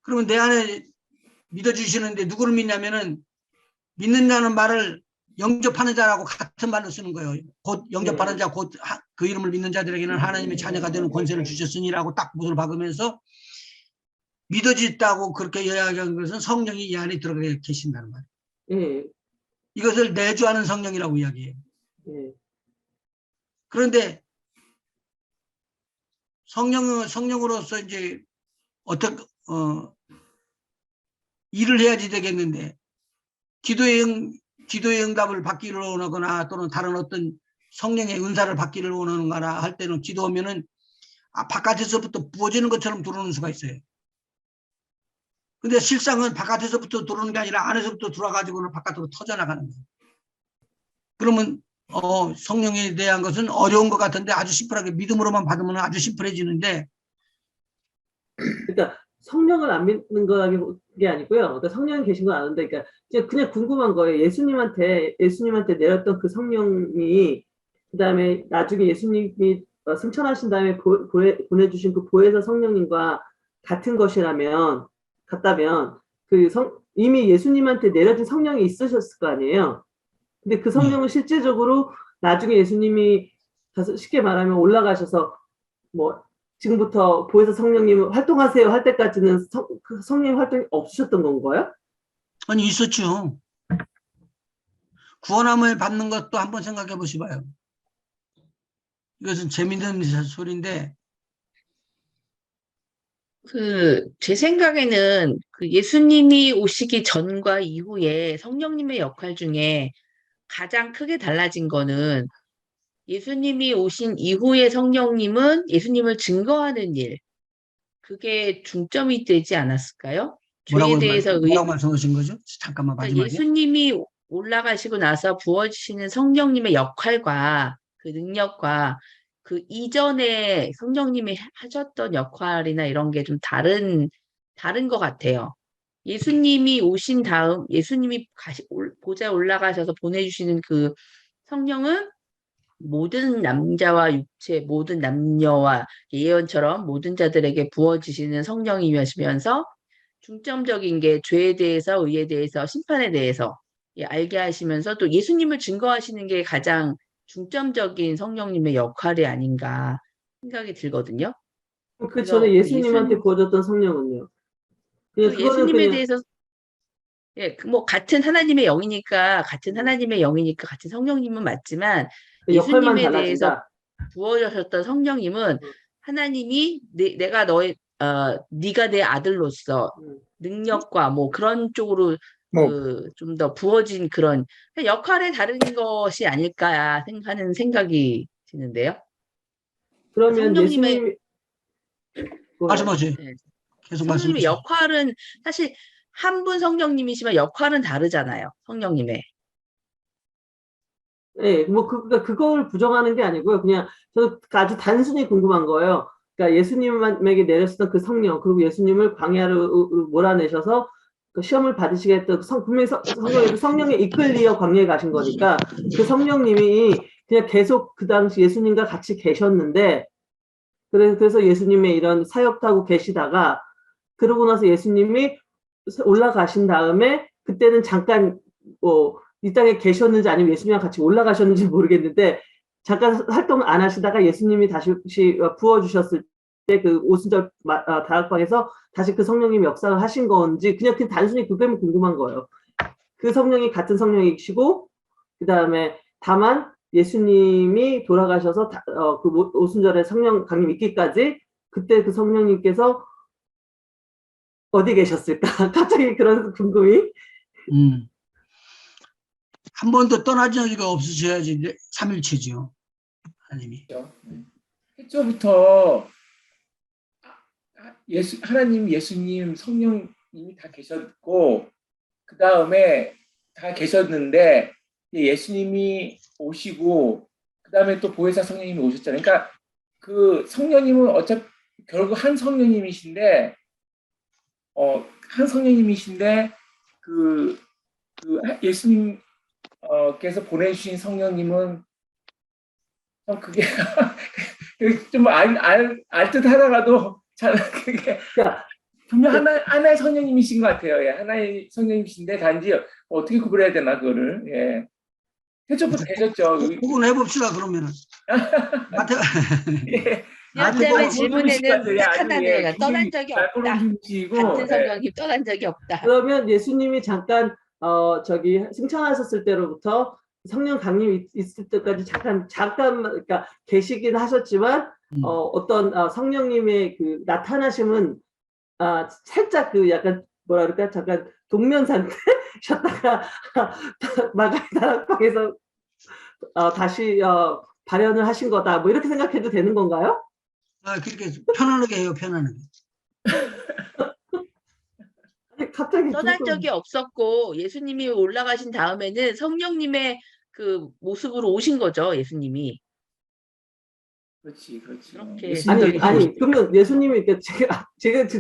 그러면 내 안에 믿어주시는데 누구를 믿냐면은 믿는다는 말을 영접하는 자라고 같은 말로 쓰는 거예요. 곧 영접하는 자, 곧 그 이름을 믿는 자들에게는 하나님의 자녀가 되는 권세를 주셨으니라고 딱 못을 박으면서 믿어졌다고 그렇게 이야기한 것은 성령이 이 안에 들어가 계신다는 말이에요. 이것을 내주하는 성령이라고 이야기해요. 그런데 성령으로서 이제 일을 해야지 되겠는데 기도의 응답을 받기를 원하거나 또는 다른 어떤 성령의 은사를 받기를 원하거나 할 때는 기도하면은 바깥에서부터 부어지는 것처럼 들어오는 수가 있어요. 근데 실상은 바깥에서부터 들어오는 게 아니라 안에서부터 들어와가지고는 바깥으로 터져나가는 거예요. 그러면 성령에 대한 것은 어려운 것 같은데 아주 심플하게 믿음으로만 받으면 아주 심플해지는데 그러니까 성령을 안 믿는 게 아니고요. 그러니까 성령이 계신 건 아는데 그러니까 그냥 궁금한 거예요. 예수님한테 내렸던 그 성령이 그다음에 나중에 예수님이 승천하신 다음에 보내주신 그 보혜사 성령님과 같다면 이미 예수님한테 내려진 성령이 있으셨을 거 아니에요. 근데 그 성령은 실제적으로 나중에 예수님이 쉽게 말하면 올라가셔서 지금부터 보혜사 성령님 활동하세요 할 때까지는 그 성령 활동이 없으셨던 건가요? 아니 있었죠. 구원함을 받는 것도 한번 생각해 보시봐요. 이것은 재밌는 소리인데 제 생각에는 그 예수님이 오시기 전과 이후에 성령님의 역할 중에 가장 크게 달라진 거는 예수님이 오신 이후의 성령님은 예수님을 증거하는 일, 그게 중점이 되지 않았을까요? 죄에 대해서 뭐라고 말씀하신 거죠? 잠깐만 그러니까 마지막에. 예수님이 올라가시고 나서 부어주시는 성령님의 역할과 그 능력과 그 이전에 성령님이 하셨던 역할이나 이런 게 좀 다른 것 같아요. 예수님이 오신 다음 예수님이 보좌에 올라가셔서 보내주시는 그 성령은 모든 남자와 육체, 모든 남녀와 예언처럼 모든 자들에게 부어지시는 성령이시면서 중점적인 게 죄에 대해서, 의에 대해서, 심판에 대해서 알게 하시면서 또 예수님을 증거하시는 게 가장 중점적인 성령님의 역할이 아닌가 생각이 들거든요. 그 그래서 전에 그 예수님한테 부어졌던 성령은요? 그냥 그 그거는 예수님에 그냥 대해서 예, 그 뭐 같은 하나님의 영이니까 같은 하나님의 영이니까 같은 성령님은 맞지만 그 역할만 예수님에 대해서 달라진다. 부어주셨던 성령님은 하나님이 내가 너의 네가 내 아들로서 음. 능력과 뭐 그런 쪽으로 뭐. 그 좀 더 부어진 그런 역할에 다른 것이 아닐까 하는 생각이 드는데요. 그러면 성령님의 예수님이 뭐예요? 말씀하세요. 예, 계속 성령님의 말씀하세요. 역할은 사실 한 분 성령님이시지만 역할은 다르잖아요. 성령님의. 네, 뭐 그러니까 그걸 부정하는 게 아니고요. 그냥 저는 아주 단순히 궁금한 거예요. 그러니까 예수님에게 내렸었던 그 성령, 그리고 예수님을 광야로 몰아내셔서 그 시험을 받으시게 했던 분명히 성경에도 성령에 이끌리어 광야에 가신 거니까 그 성령님이 그냥 계속 그 당시 예수님과 같이 계셨는데 그래서 예수님의 이런 사역도 하고 계시다가 그러고 나서 예수님이 올라가신 다음에 그때는 잠깐 이 땅에 계셨는지 아니면 예수님이랑 같이 올라가셨는지 모르겠는데 잠깐 활동 안 하시다가 예수님이 다시 부어주셨을 때 그 오순절 다락방에서 다시 그 성령님이 역사를 하신 건지 그냥 단순히 그게만 궁금한 거예요. 그 성령이 같은 성령이시고 그 다음에 다만 예수님이 돌아가셔서 그 오순절에 성령 강림 있기까지 그때 그 성령님께서 어디 계셨을까? 갑자기 그런 궁금이. 한 번도 떠나진 적이 없으셔야지 삼일체죠. 하나님이. 태초부터 하나님, 예수님, 성령님이 다 계셨고 그 다음에 다 계셨는데 예수님이 오시고 그 다음에 또 보혜사 성령님이 오셨잖아요. 그러니까 그 성령님은 어차피 결국 한 성령님이신데 그 예수님께서 보내주신 성령님은 그게 좀 알 듯 하다가도 잘 그게 분명 하나의 성령님이신 것 같아요. 예, 하나의 성령님이신데 단지 어떻게 구분해야 되나 그거를. 예. 태초부터 계셨죠. 구분해 봅시다 그러면은. 예. 님 질문에는 딱 하나네요. 떠난 적이 없다. 날카로우시고, 같은 성령님 떠난 적이 없다. 그러면 예수님이 잠깐 승천하셨을 때로부터 성령 강림 있을 때까지 잠깐 그러니까 계시긴 하셨지만 어떤 성령님의 그 나타나심은 살짝 그 약간 뭐라 그럴까 잠깐 동면 상태셨다가 마가의 다락방에서 다시 발현을 하신 거다. 뭐 이렇게 생각해도 되는 건가요? 그렇게 편안하게 해요, 편안하게. 갑자기 떠난 적이 없었고 예수님이 올라가신 다음에는 성령님의 그 모습으로 오신 거죠. 예수님이. 그렇지. 그렇게 아니 그러면 예수님이 제가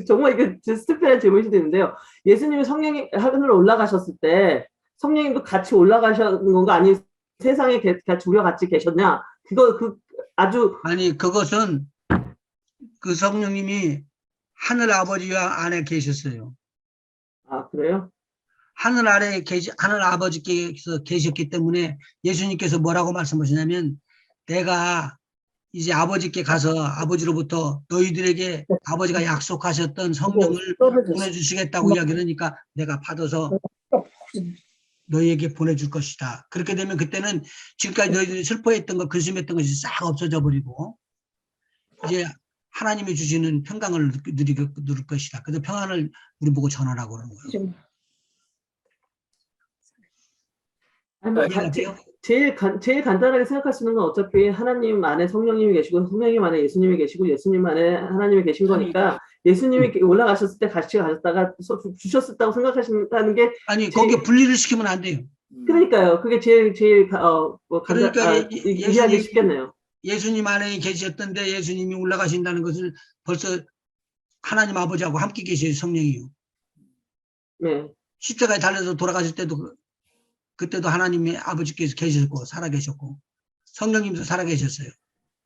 정말 이게 스피드한 질문이 되는데요. 예수님이 성령이 하늘로 올라가셨을 때 성령님도 같이 올라가신 건가 아니면 세상에 같이 우리와 같이 계셨냐? 아니 그것은 그 성령님이 하늘 아버지와 안에 계셨어요. 아 그래요? 하늘 아버지께서 계셨기 때문에 예수님께서 뭐라고 말씀하시냐면 내가 이제 아버지께 가서 아버지로부터 너희들에게 아버지가 약속하셨던 성령을 보내주시겠다고 이야기를 하니까 내가 받아서 너희에게 보내줄 것이다. 그렇게 되면 그때는 지금까지 너희들이 슬퍼했던 것, 근심했던 것이 싹 없어져 버리고 이제 하나님이 주시는 평강을 누릴 것이다. 그래서 평안을 우리 보고 전하라고 그러는 거예요. 제일 간단하게 생각할 수 있는 건 어차피 하나님 안에 성령님이 계시고 성령님 안에 예수님이 계시고 예수님 안에 하나님이 계신 거니까 예수님이 올라가셨을 때 같이 가셨다가 주셨었다고 생각하신다는 게 아니 거기에 분리를 시키면 안 돼요. 그러니까요. 그게 제일 이해하기 쉽겠네요. 예수님 안에 계셨던데 예수님이 올라가신다는 것을 벌써 하나님 아버지하고 함께 계셔요. 성령이요. 네. 십자가에 달려서 돌아가실 때도 그때도 하나님의 아버지께서 계셨고 살아계셨고 성령님도 살아계셨어요.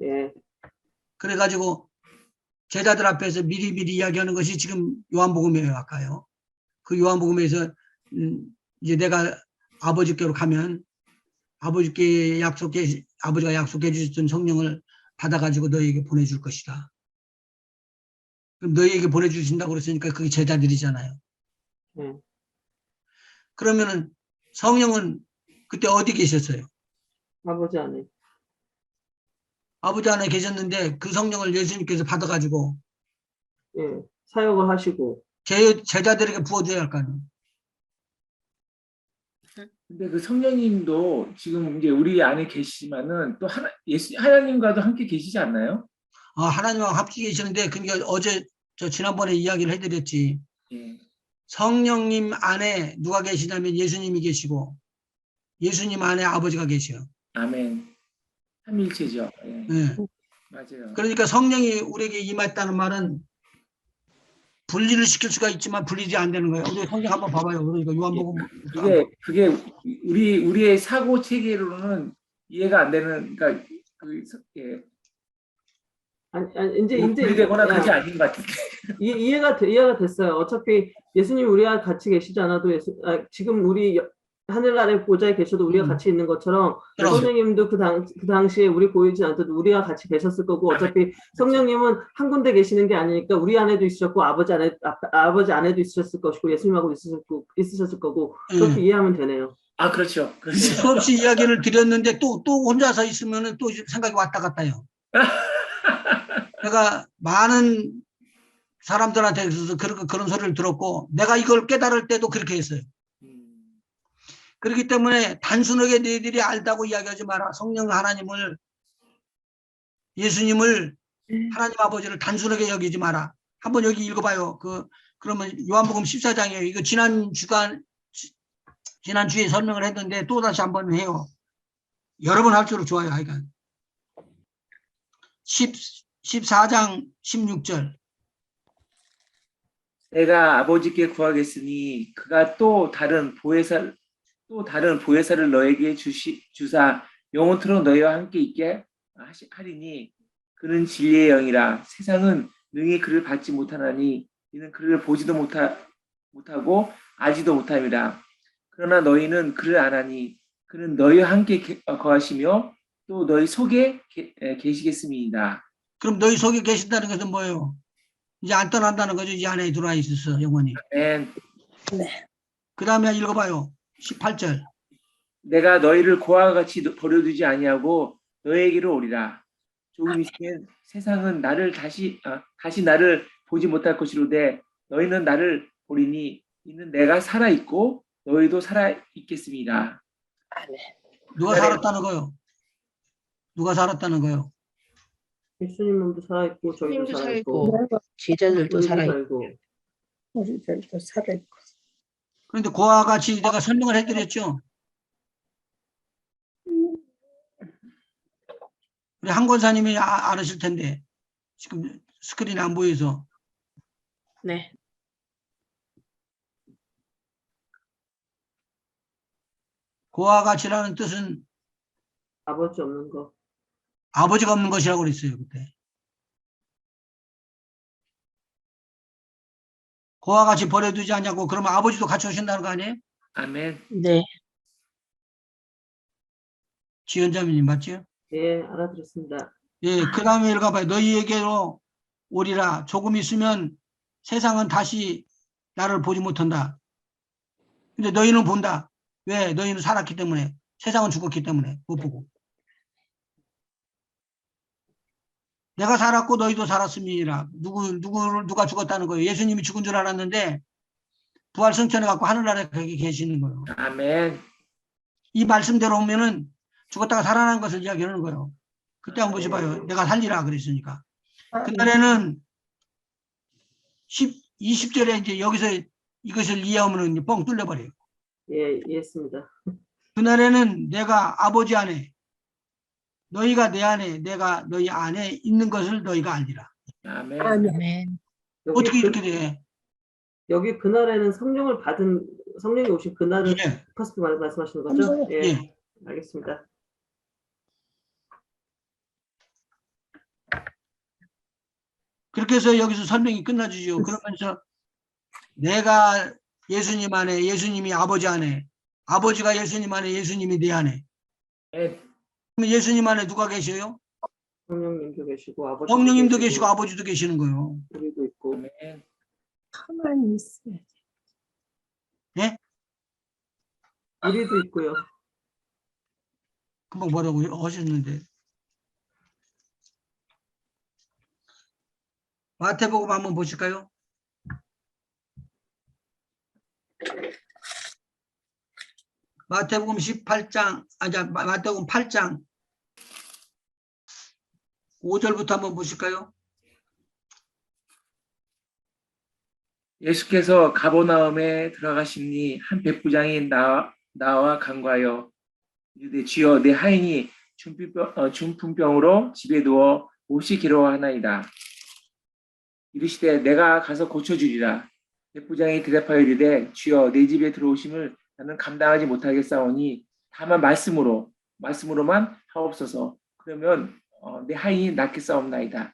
예. 그래가지고 제자들 앞에서 미리미리 이야기하는 것이 지금 요한복음이에요. 아까요. 그 요한복음에서 이제 내가 아버지께로 가면 아버지가 약속해 주셨던 성령을 받아가지고 너희에게 보내줄 것이다. 그럼 너희에게 보내주신다고 그랬으니까 그게 제자들이잖아요. 그러면은 성령은 그때 어디 계셨어요? 아버지 안에. 아버지 안에 계셨는데 그 성령을 예수님께서 받아가지고 예. 사역을 하시고. 제자들에게 부어줘야 할 거 아니에요. 근데 그 성령님도 지금 이제 우리 안에 계시지만은 또 하나님과도 함께 계시지 않나요? 하나님하고 함께 계시는데 그게 어제 지난번에 이야기를 해드렸지. 예. 성령님 안에 누가 계시냐면 예수님이 계시고 예수님 안에 아버지가 계셔요. 아멘. 삼일체죠. 예. 예. 맞아요. 그러니까 성령이 우리에게 임했다는 말은 분리를 시킬 수가 있지만 분리지 안 되는 거예요. 우리 성경 한번 봐봐요. 그러니까 요한복음 그게 우리의 사고 체계로는 이해가 안 되는, 그러니까 예. 아니, 이제 분리되거나 그게 아닌 것 같은데. 이해가 됐어요. 어차피 예수님 우리와 같이 계시지 않아도 지금 우리 하늘나라의 보좌에 계셔도 우리가 같이 있는 것처럼 그럼. 성령님도 그 당시에 우리 보이지 않아도 우리와 같이 계셨을 거고 어차피 성령님은 한 군데 계시는 게 아니니까 우리 안에도 있으셨고 아버지 안에도 있으셨을 것이고 예수님하고 있으셨을 거고 그렇게 이해하면 되네요. 아, 그렇죠. 그렇죠. 수없이 이야기를 드렸는데 또 혼자서 있으면은 또 생각이 왔다 갔다 해요. 내가 많은 사람들한테 있어서 그런 소리를 들었고 내가 이걸 깨달을 때도 그렇게 했어요. 그렇기 때문에 단순하게 너희들이 알다고 이야기하지 마라. 성령 하나님을 예수님을 하나님 아버지를 단순하게 여기지 마라. 한번 여기 읽어봐요. 그러면 요한복음 14장이에요. 이거 지난주에 설명을 했는데 또다시 한번 해요. 여러 번 할수록 좋아요. 하여간 14장 16절. 내가 아버지께 구하겠으니 그가 또 다른 보혜사를 너에게 주사 영원토록 너희와 함께 있게 하리니 그는 진리의 영이라. 세상은 능히 그를 받지 못하나니 이는 그를 보지도 못하고 알지도 못함이라. 그러나 너희는 그를 아나니 그는 너희와 함께 거하시며 또 너희 속에 계시겠습니다. 그럼 너희 속에 계신다는 것은 뭐예요? 이제 안 떠난다는 거죠. 이 안에 들어와 있었어, 영원히. 아멘. 그 다음에 읽어봐요. 18절. 내가 너희를 고아와 같이 버려두지 아니하고 너희에게로 오리라. 조금 있으면 세상은 나를 다시 나를 보지 못할 것이로되 너희는 나를 보리니 이는 내가 살아 있고 너희도 살아 있겠습니다. 누가 살았다는 거요? 누가 살았다는 거요? 예수님도 살아있고 저희도 예수님도 살아있고 살아있고 제자들도 우리도 살아있고 우리들도 살아있고. 그런데 그와 같이 내가 설명을 해드렸죠. 우리 한 권사님이 알으실 텐데 지금 스크린이 안 보여서. 네. 그와 같이라는 뜻은 아버지 없는 거. 아버지가 없는 것이라고 그랬어요. 그때. 그와 같이 버려두지 않냐고. 그러면 아버지도 같이 오신다는 거 아니에요? 아멘. 네. 지연자매님 맞죠? 예, 알아들었습니다. 예, 그 다음에 읽어봐요. 너희에게로 오리라. 조금 있으면 세상은 다시 나를 보지 못한다. 근데 너희는 본다. 왜? 너희는 살았기 때문에. 세상은 죽었기 때문에 못 보고. 내가 살았고 너희도 살았음이니라. 누가 죽었다는 거예요? 예수님이 죽은 줄 알았는데 부활 승천해 갖고 하늘나라에 거기 계시는 거예요. 아멘. 이 말씀대로 오면은 죽었다가 살아난 것을 이야기하는 거예요. 그때 한번 보셔봐요. 내가 살리라 그랬으니까. 그날에는 20절에 이제 여기서 이것을 이해하면 이제 뻥 뚫려버려요. 예, 이해했습니다. 그날에는 내가 아버지 안에 너희가 내 안에 내가 너희 안에 있는 것을 너희가 알리라. 아멘. 아멘. 어떻게 이렇게 돼? 여기 그날에는 성령이 오신 그날을 예. 퍼스트 말씀하시는 거죠? 예, 예. 알겠습니다. 그렇게 해서 여기서 설명이 끝나주죠. 그러면서 내가 예수님 안에, 예수님이 아버지 안에, 아버지가 예수님 안에, 예수님이 내 안에. 네. 그럼 예수님 안에 누가 계셔요? 성령님도 계시고 아버지도 성령님도 계시고 아버지도 계시는 거예요. 우리도 있고. 아멘. 가만히 있어야지. 예? 우리도 있고요. 금방 뭐라고 하셨는데. 마태복음 한번 보실까요? 마태복음 18장, 마태복음 8장 5절부터 한번 보실까요? 예수께서 가버나움에 들어가시니 한 백부장이 나와 간과하여 이르되 주여 내 하인이 중풍병으로 집에 누워 몹시 괴로워하나이다. 이르시되 내가 가서 고쳐주리라. 백부장이 대답하여 이르되 주여 내 집에 들어오심을 나는 감당하지 못하겠사오니 다만 말씀으로만 하옵소서. 그러면 내 하인이 낫겠사옵나이다.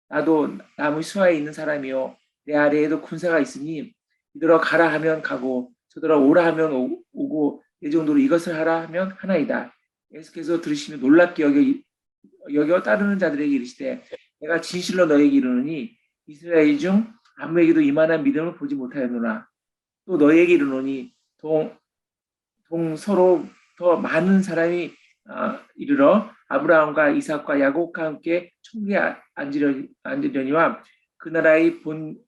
나도 남의 수하에 있는 사람이요 내 아래에도 군사가 있으니 이들어 가라 하면 가고 저들어 오라 하면 오고 내 정도로 이것을 하라 하면 하나이다. 예수께서 들으시며 놀랍게 여겨 따르는 자들에게 이르시되 내가 진실로 너에게 이르노니 이스라엘 중 아무에게도 이만한 믿음을 보지 못하였노라. 또 너에게 이르노니 서로 더 많은 사람이 이르러 아브라함과 이삭과 야곱과 함께 천국에 앉으려니와 그 나라의 본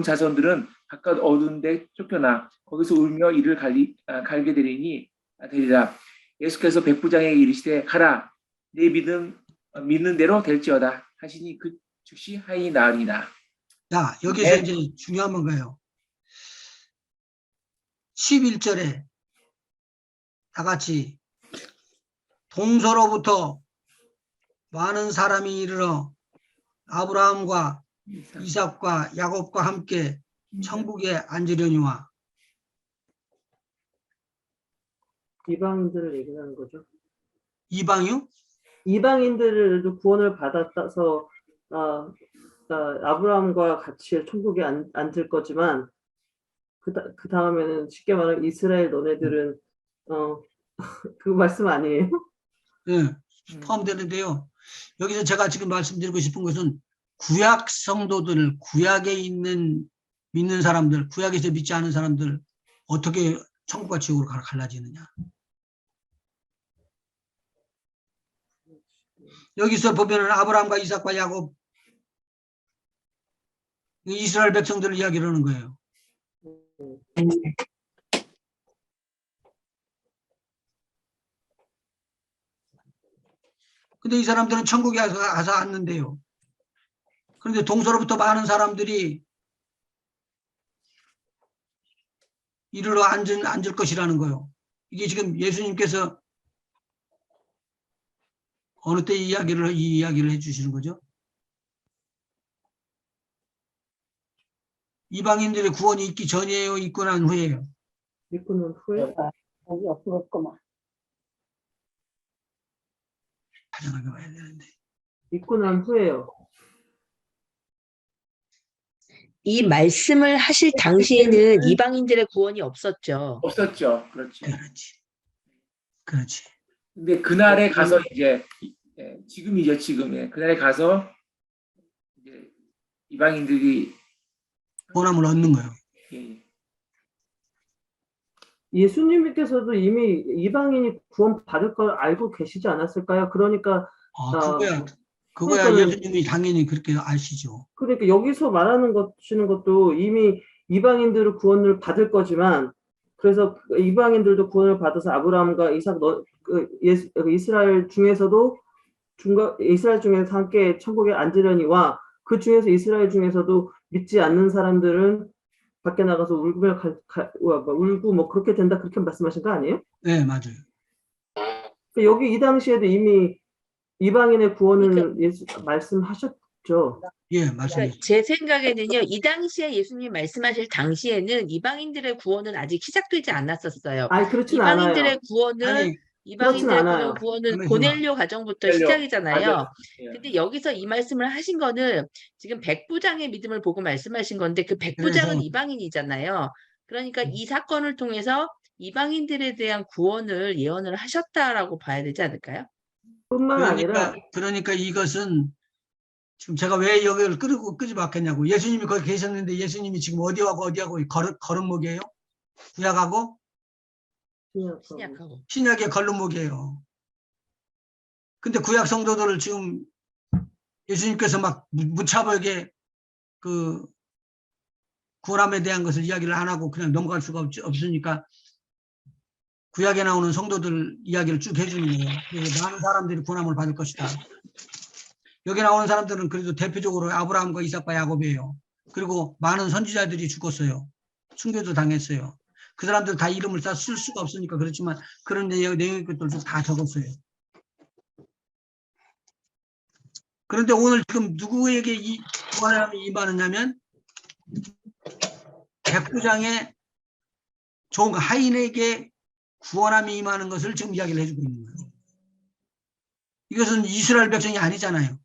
자손들은 바깥 어두운 데 쫓겨나 거기서 울며 이를 갈게 되리라. 예수께서 백부장에게 이르시되 가라 내 믿는 대로 될지어다 하시니 그 즉시 하인이 나으니라. 자, 여기서 이제 중요한 건가요? 11절에 다 같이 동서로부터 많은 사람이 이르러 아브라함과 이삭과 야곱과 함께 천국에 앉으려니와. 이방인들을 얘기하는 거죠. 이방이요? 이방인들도 구원을 받아서 아브라함과 같이 천국에 앉을 거지만 그 다음에는 쉽게 말하면 이스라엘 너네들은 그 말씀 아니에요? 네, 포함되는데요. 여기서 제가 지금 말씀드리고 싶은 것은 구약 성도들, 구약에 있는 믿는 사람들, 구약에서 믿지 않은 사람들 어떻게 천국과 지옥으로 갈라지느냐. 여기서 보면은 아브라함과 이삭과 야곱, 이스라엘 백성들을 이야기를 하는 거예요. 근데 이 사람들은 천국에 가서 앉는데요. 그런데 동서로부터 많은 사람들이 이르러 앉을 것이라는 거예요. 이게 지금 예수님께서 어느 때 이 이야기를 해주시는 거죠? 이방인들의 구원이 있기 전이에요? 있고 난 후에요? 있고 난 후에? 여기 없었구만. 다정하게 봐야 되는데. 있고 난 후에요. 이 말씀을 하실 당시에는 이방인들의 구원이 없었죠. 없었죠. 그렇죠. 그렇지. 근데 그날에 가서 이제 지금이죠. 지금에 그날에 가서 이제 이방인들이 원함을 얻는 거예요. 예. 예수님께서도 이미 이방인이 구원 받을 걸 알고 계시지 않았을까요? 그러니까 그거야 그러니까는- 예수님이 당연히 그렇게 아시죠. 그러니까 여기서 말하는 것도 이미 이방인들은 구원을 받을 거지만 그래서 이방인들도 구원을 받아서 아브라함과 이삭 이스라엘 중에서 함께 천국에 앉으려니와 그 중에서 이스라엘 중에서도 믿지 않는 사람들은 밖에 나가서 울고 뭐 그렇게 된다 그렇게 말씀하신 거 아니에요? 네, 맞아요. 그러니까 여기 이 당시에도 이미 이방인의 구원을 말씀하셨죠. 예, 맞습니다. 그러니까 제 생각에는요, 이 당시에 예수님 말씀하실 당시에는 이방인들의 구원은 아직 시작되지 않았었어요. 아니 그렇진 않아요. 이방인들의 구원은 아니, 이방인들의 않아요. 구원은 아멘이죠. 고넬료 가정부터 고넬료, 시작이잖아요. 맞아요. 예. 근데 여기서 이 말씀을 하신 거는 지금 백부장의 믿음을 보고 말씀하신 건데 그 백부장은 그래서 이방인이잖아요. 그러니까 이 사건을 통해서 이방인들에 대한 구원을 예언을 하셨다라고 봐야 되지 않을까요? 뿐만 아니라 그러니까 이것은 지금 제가 왜 여기를 끄집어왔겠냐고. 예수님이 거기 계셨는데 예수님이 지금 어디하고 걸음목이에요? 구약하고 신약하고. 신약의 걸음목이에요. 근데 구약 성도들을 지금 예수님께서 막 무차별하게 그 구원함에 대한 것을 이야기를 안 하고 그냥 넘어갈 수가 없으니까 구약에 나오는 성도들 이야기를 쭉 해주는 거예요. 그래서 많은 사람들이 구원함을 받을 것이다. 여기 나오는 사람들은 그래도 대표적으로 아브라함과 이삭과 야곱이에요. 그리고 많은 선지자들이 죽었어요. 순교도 당했어요. 그 사람들 다 이름을 다 쓸 수가 없으니까 그렇지만 그런 내용의 것들도 다 적었어요. 그런데 오늘 지금 누구에게 이 구원함이 임하느냐면 백부장의 종 하인에게 구원함이 임하는 것을 지금 이야기를 해주고 있는 거예요. 이것은 이스라엘 백성이 아니잖아요.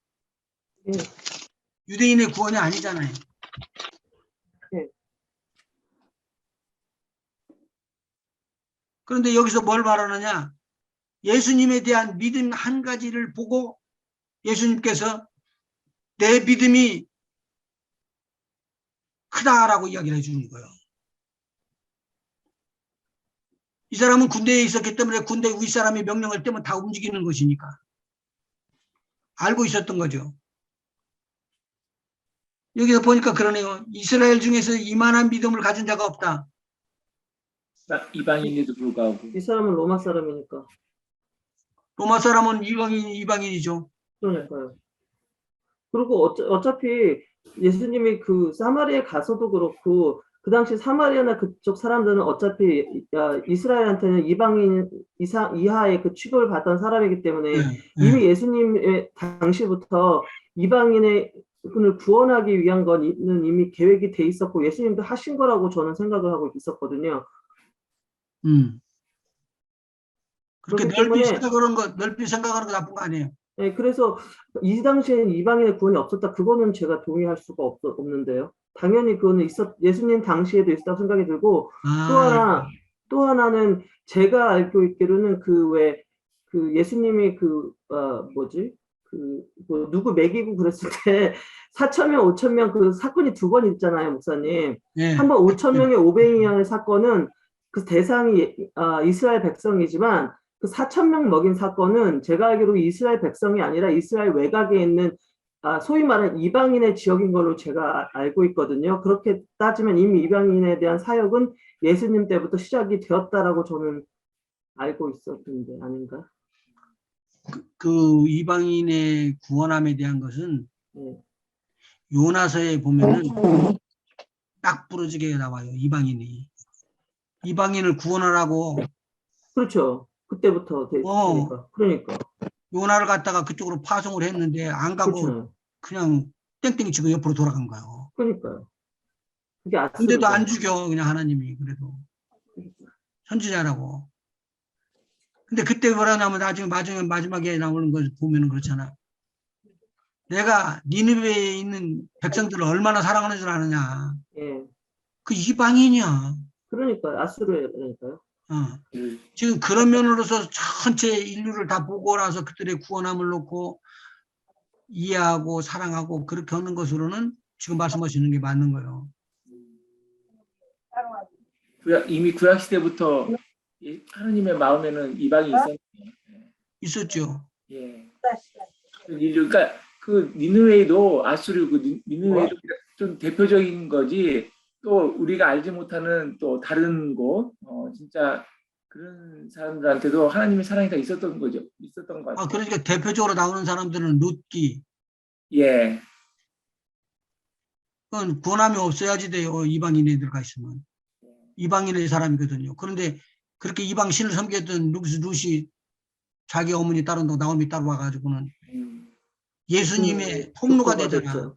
유대인의 구원이 아니잖아요. 그런데 여기서 뭘 말하느냐? 예수님에 대한 믿음 한 가지를 보고 예수님께서 내 믿음이 크다라고 이야기를 해주는 거예요. 이 사람은 군대에 있었기 때문에 군대 윗사람이 명령을 때면 다 움직이는 것이니까 알고 있었던 거죠. 여기서 보니까 그러네요. 이스라엘 중에서 이만한 믿음을 가진 자가 없다. 이방인에도 불구하고. 이 사람은 로마 사람이니까. 로마 사람은 이방인이죠. 그러니까요. 그리고 어차피 예수님이 그 사마리아에 가서도 그렇고 그 당시 사마리아나 그쪽 사람들은 어차피 이스라엘한테는 이방인 이하의 그 취급을 받던 사람이기 때문에 이미 예수님의 당시부터 이방인의 분을 구원하기 위한 거는 이미 계획이 돼 있었고 예수님도 하신 거라고 저는 생각을 하고 있었거든요. 그렇게 넓이 생각하는 거 나쁜 거 아니에요. 네, 그래서 이 당시에는 이방인의 구원이 없었다. 그거는 제가 동의할 수가 없는데요. 당연히 그거는 예수님 당시에도 있었다고 생각이 들고 또 하나는 제가 알고 있기로는 그 예수님이 누구 먹이고 그랬을 때 4,000명, 5,000명 그 사건이 두 번 있잖아요, 목사님. 한 번 5,000명의 오병이어의 사건은 그 대상이 이스라엘 백성이지만 그 4,000명 먹인 사건은 제가 알기로 이스라엘 백성이 아니라 이스라엘 외곽에 있는 소위 말하는 이방인의 지역인 걸로 제가 알고 있거든요. 그렇게 따지면 이미 이방인에 대한 사역은 예수님 때부터 시작이 되었다라고 저는 알고 있었는데 아닌가? 그 이방인의 구원함에 대한 것은 요나서에 보면은 딱 부러지게 나와요. 이방인을 구원하라고. 그렇죠. 그때부터 됐으니까. 그러니까. 요나를 갖다가 그쪽으로 파송을 했는데 안 가고 그렇죠. 그냥 땡땡이 치고 옆으로 돌아간 거예요. 그러니까요. 근데도 안 죽여 그냥 하나님이 그래도 선지자라고. 근데 그때 뭐라냐면 나중에 마지막에 나오는 걸 보면은 그렇잖아. 내가 니느웨에 있는 백성들을 얼마나 사랑하는 줄 아느냐. 예. 그 이방인이야. 그러니까요. 아수르니까요. 지금 그런 면으로서 전체 인류를 다 보고 나서 그들의 구원함을 놓고 이해하고 사랑하고 그렇게 하는 것으로는 지금 말씀하시는 게 맞는 거예요. 이미 구약 시대부터 하느님의 마음에는 이방이 있었죠. 예. 인류, 그러니까 그 니느웨이도 아수르 그 니느웨이도 좀 대표적인 거지. 또 우리가 알지 못하는 또 다른 곳, 진짜 그런 사람들한테도 하나님의 사랑이 다 있었던 거죠. 있었던 것 같아요. 그러니까 대표적으로 나오는 사람들은 룻기. 예. 그건 구원함이 없어야지 돼요. 이방인에 들어가 있으면. 이방인의 사람이거든요. 그런데 그렇게 이방 신을 섬겼던 룻이 자기 어머니 따른다고 나오미 따로 와가지고는 예수님의 통로가 되잖아.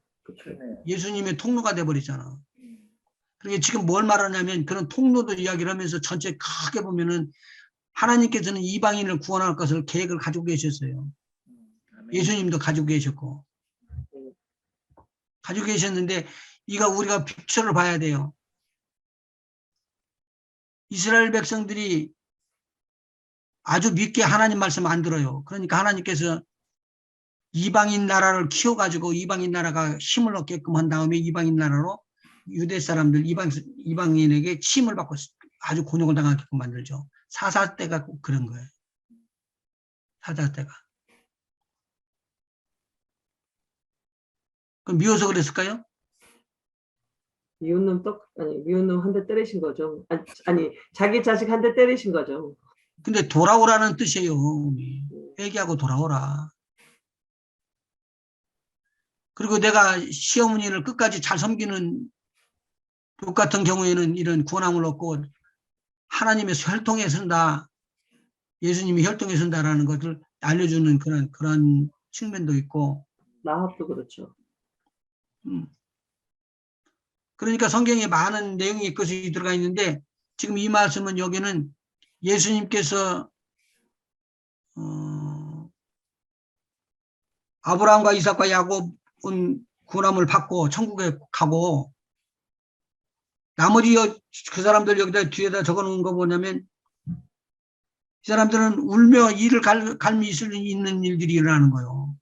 예수님의 통로가 돼버리잖아. 그러니까 지금 뭘 말하냐면 그런 통로도 이야기를 하면서 전체 크게 보면은 하나님께서는 이방인을 구원할 것을 계획을 가지고 계셨어요. 아멘. 예수님도 가지고 계셨고. 가지고 계셨는데 이거 우리가 픽처를 봐야 돼요. 이스라엘 백성들이 아주 믿게 하나님 말씀 안 들어요. 그러니까 하나님께서 이방인 나라를 키워가지고 이방인 나라가 힘을 얻게끔 한 다음에 이방인 나라로 유대 사람들 이방인에게 침을 받고 아주 곤욕을 당하게끔 만들죠. 사사 때가 꼭 그런 거예요. 사사 때가. 그럼 미워서 그랬을까요? 미운 놈 한 대 때리신 거죠. 아니 자기 자식 한 대 때리신 거죠. 근데 돌아오라는 뜻이에요. 회개하고 돌아오라. 그리고 내가 시어머니를 끝까지 잘 섬기는 족 같은 경우에는 이런 구원함을 얻고 하나님의 혈통에 선다. 예수님이 혈통에 선다라는 것을 알려주는 그런 측면도 있고. 라합도 그렇죠. 그러니까 성경에 많은 내용이 그것이 들어가 있는데 지금 이 말씀은 여기는 예수님께서 아브라함과 이삭과 야곱은 구원함을 받고 천국에 가고 나머지 그 사람들 여기다 뒤에다 적어놓은 거 뭐냐면 이 사람들은 울며 이를 갈미 있는 일들이 일어나는 거예요.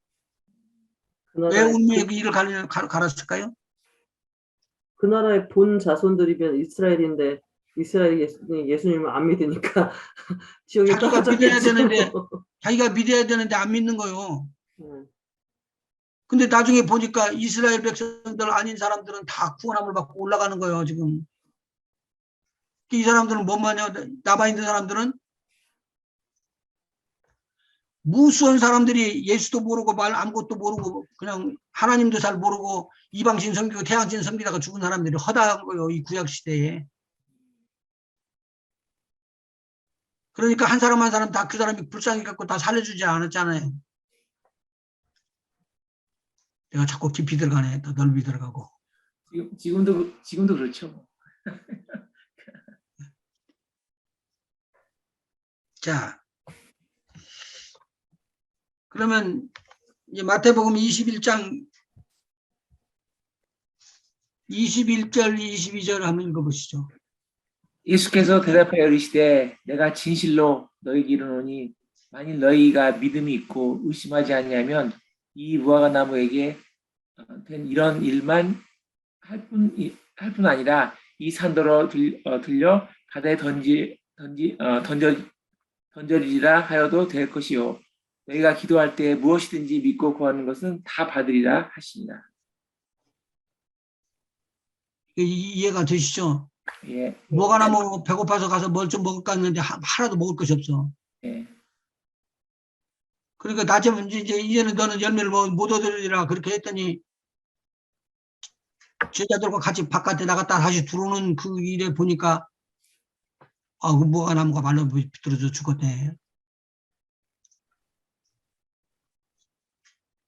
왜 울며 이를 갈았을까요? 그 나라의 본 자손들이면 이스라엘인데 이스라엘이 예수님을 안 믿으니까 지옥에 자기가 믿어야 떨어졌겠죠. 되는데 자기가 믿어야 되는데 안 믿는 거예요. 근데 나중에 보니까 이스라엘 백성들 아닌 사람들은 다 구원함을 받고 올라가는 거예요, 지금. 이 사람들은 뭐마냐, 남아 있는 사람들은 무수한 사람들이 예수도 모르고 말 아무것도 모르고 그냥 하나님도 잘 모르고 이방신 섬기고 태양신 섬기다가 죽은 사람들이 허다한 거예요, 이 구약 시대에. 그러니까 한 사람 한 사람 다 그 사람이 불쌍히 갖고 다 살려주지 않았잖아요. 내가 자꾸 깊이 들어가네, 더 넓이 들어가고. 지금도 그렇죠. 자, 그러면 이제 마태복음 21장 21절 22절 한번 읽어보시죠. 예수께서 대답하여 이르시되 내가 진실로 너희에게 이르노니 만일 너희가 믿음이 있고 의심하지 아니하면 이 무화과 나무에게 된 이런 일만 할 뿐 아니라 이 산더러 들려 바다에 던져리라 하여도 될 것이요 너희가 기도할 때 무엇이든지 믿고 구하는 것은 다 받으리라 하시니라. 이해가 되시죠? 예. 뭐가 나뭐 배고파서 가서 뭘 좀 먹을까 했는데 하나도 먹을 것이 없어. 예. 그러니까 나중에 이제는 너는 열매를 못 얻으리라 그렇게 했더니 제자들과 같이 바깥에 나갔다 다시 들어오는 그 일에 보니까 그 뭐가 나무가 말라 비뚤어져 죽었네.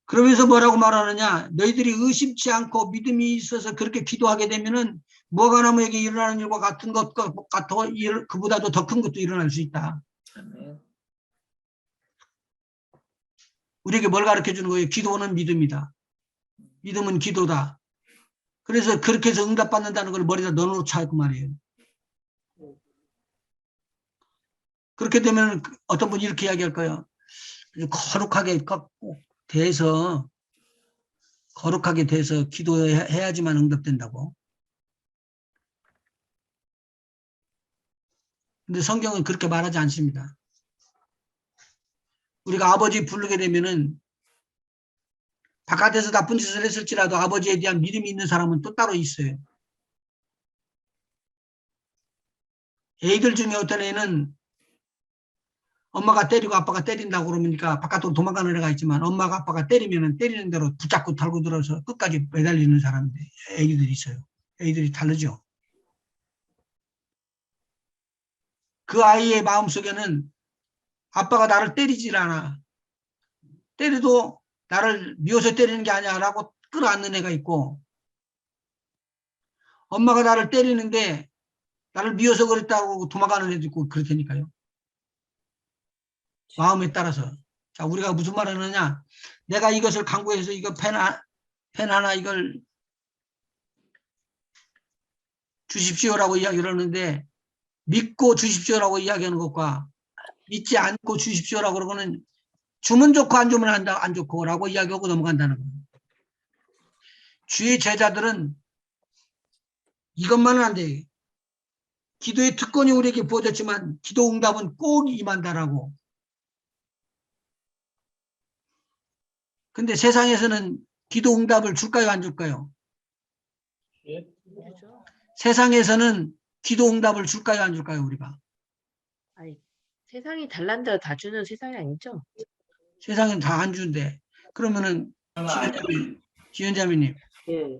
그러면서 뭐라고 말하느냐? 너희들이 의심치 않고 믿음이 있어서 그렇게 기도하게 되면은 뭐가 나무에게 일어나는 일과 같은 것 같아 그보다도 더 큰 것도 일어날 수 있다. 아멘. 우리에게 뭘 가르쳐 주는 거예요? 기도는 믿음이다. 믿음은 기도다. 그래서 그렇게 해서 응답받는다는 걸 머리에다 넣어놓자 그 말이에요. 그렇게 되면 어떤 분이 이렇게 이야기할 거예요. 거룩하게 돼서 기도해야지만 응답된다고. 근데 성경은 그렇게 말하지 않습니다. 우리가 아버지 부르게 되면은 바깥에서 나쁜 짓을 했을지라도 아버지에 대한 믿음이 있는 사람은 또 따로 있어요. 애들 중에 어떤 애는 엄마가 때리고 아빠가 때린다고 그러니까 바깥으로 도망가는 애가 있지만 엄마가 아빠가 때리면은 때리는 대로 붙잡고 달고 들어서 끝까지 매달리는 사람들, 애기들이 있어요. 애들이 다르죠. 그 아이의 마음속에는 아빠가 나를 때리질 않아. 때려도 나를 미워서 때리는 게 아니야 라고 끌어안는 애가 있고 엄마가 나를 때리는데 나를 미워서 그랬다고 도망가는 애도 있고 그렇다니까요. 마음에 따라서. 자, 우리가 무슨 말을 하느냐? 내가 이것을 강구해서 이거 펜 하나 이걸 주십시오라고 이야기를 하는데 믿고 주십시오라고 이야기하는 것과 믿지 않고 주십시오라고 그러고는 주면 좋고 안 주면 안 좋고라고 이야기하고 넘어간다는 거예요. 주의 제자들은 이것만은 안 돼요. 기도의 특권이 우리에게 부어졌지만 기도 응답은 꼭 임한다라고. 근데 세상에서는 기도 응답을 줄까요, 안 줄까요? 그죠? 세상에서는 기도 응답을 줄까요, 안 줄까요, 우리가? 아니, 세상이 달란다 다 주는 세상이 아니죠? 세상엔 다 안 준대. 그러면은 지연자매님, 예.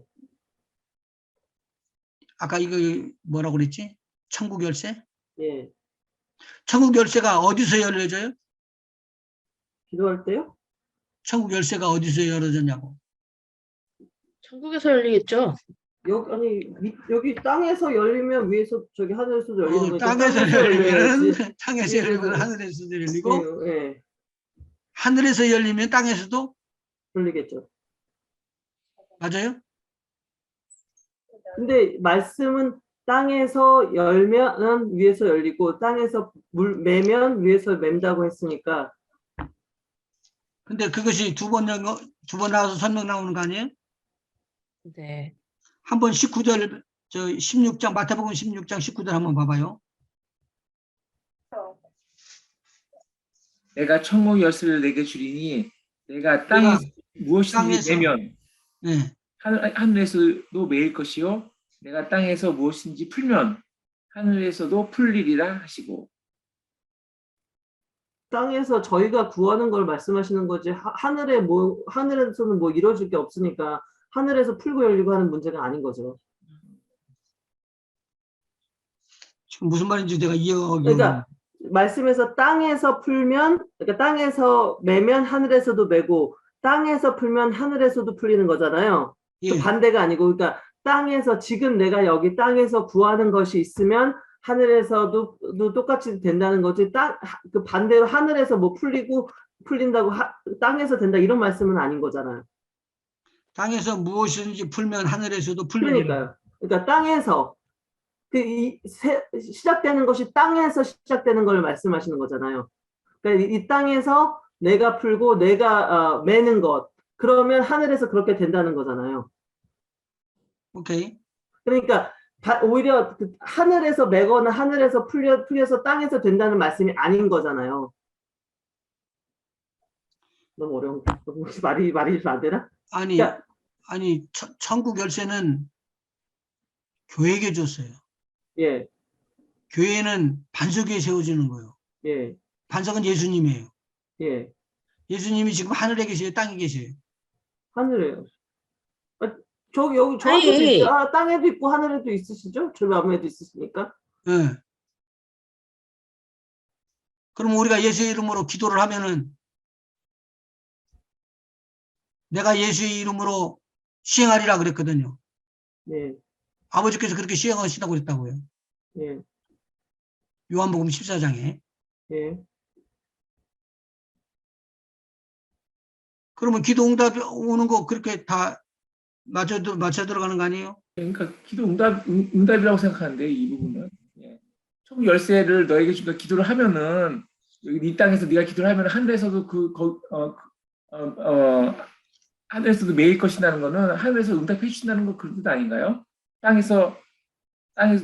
아까 이거 뭐라고 그랬지? 천국 열쇠? 예. 천국 열쇠가 어디서 열려져요? 기도할 때요? 천국 열쇠가 어디서 열어졌냐고. 천국에서 열리겠죠? 여기 땅에서 열리면 위에서 저기 하늘에서도 열리는 거니까 땅에서 열리면 열려야지. 땅에서 열리면 위에서. 하늘에서도 열리고 예. 하늘에서 열리면 땅에서도 열리겠죠. 맞아요? 근데 말씀은 땅에서 열면 위에서 열리고 땅에서 매면 위에서 맴다고 했으니까 근데 그것이 두 번 나와서 설명 나오는 거 아니에요? 네. 한번 19절 16장 마태복음 16장 19절 한번 봐봐요. 내가 천국 열쇠를 내게 주리니 내가 땅에서 무엇이든지 땅에서. 매면 네. 하늘에서도 매일 것이요 내가 땅에서 무엇인지 풀면 하늘에서도 풀리리라 하시고. 땅에서 저희가 구하는 걸 말씀하시는 거지 하늘에서는 뭐 이루어질 게 없으니까 하늘에서 풀고 열리고 하는 문제가 아닌 거죠. 지금 무슨 말인지 내가 이해하기 그러니까 말씀에서 땅에서 풀면 그러니까 땅에서 매면 하늘에서도 매고 땅에서 풀면 하늘에서도 풀리는 거잖아요. 그 예. 반대가 아니고 그러니까 땅에서 지금 내가 여기 땅에서 구하는 것이 있으면 하늘에서도 똑같이 된다는 거지. 그 반대로 하늘에서 뭐 풀린다고 땅에서 된다 이런 말씀은 아닌 거잖아요. 땅에서 무엇이든지 풀면 하늘에서도 풀리는. 그러니까요. 그러니까 땅에서 시작되는 것이 땅에서 시작되는 걸 말씀하시는 거잖아요. 그러니까 이 땅에서 내가 풀고 내가 매는 것 그러면 하늘에서 그렇게 된다는 거잖아요. 오케이. 그러니까 오히려 하늘에서 매거나 하늘에서 풀려서 땅에서 된다는 말씀이 아닌 거잖아요. 너무 어려운가? 혹시 말이 좀 안 되나? 아니 그러니까, 천국 열쇠는 교회에게 줬어요. 예, 교회는 반석 위에 세워지는 거예요. 예, 반석은 예수님이에요. 예. 예수님이 지금 하늘에 계세요, 땅에 계세요? 하늘에요. 여기 저한테도 아니. 있죠. 땅에도 있고 하늘에도 있으시죠? 저희 마음에도 있으시니까. 예. 그럼 우리가 예수의 이름으로 기도를 하면은 내가 예수의 이름으로 시행하리라 그랬거든요. 예, 아버지께서 그렇게 시행하시다고 그랬다고요. 예, 요한복음 14장에. 예. 그러면 기도 응답이 오는 거 그렇게 다 맞춰 들어가는 거 아니에요? 그러니까 기도 응답이라고 생각하는데 이 부분은 천국 열쇠를 너에게 준다 기도를 하면은 여기 이 땅에서 네가 기도를 하면 하늘에서도 하늘에서도 매일 것이라는 거는 하늘에서 응답해 주신다는 거 그런 뜻 아닌가요? 땅에서도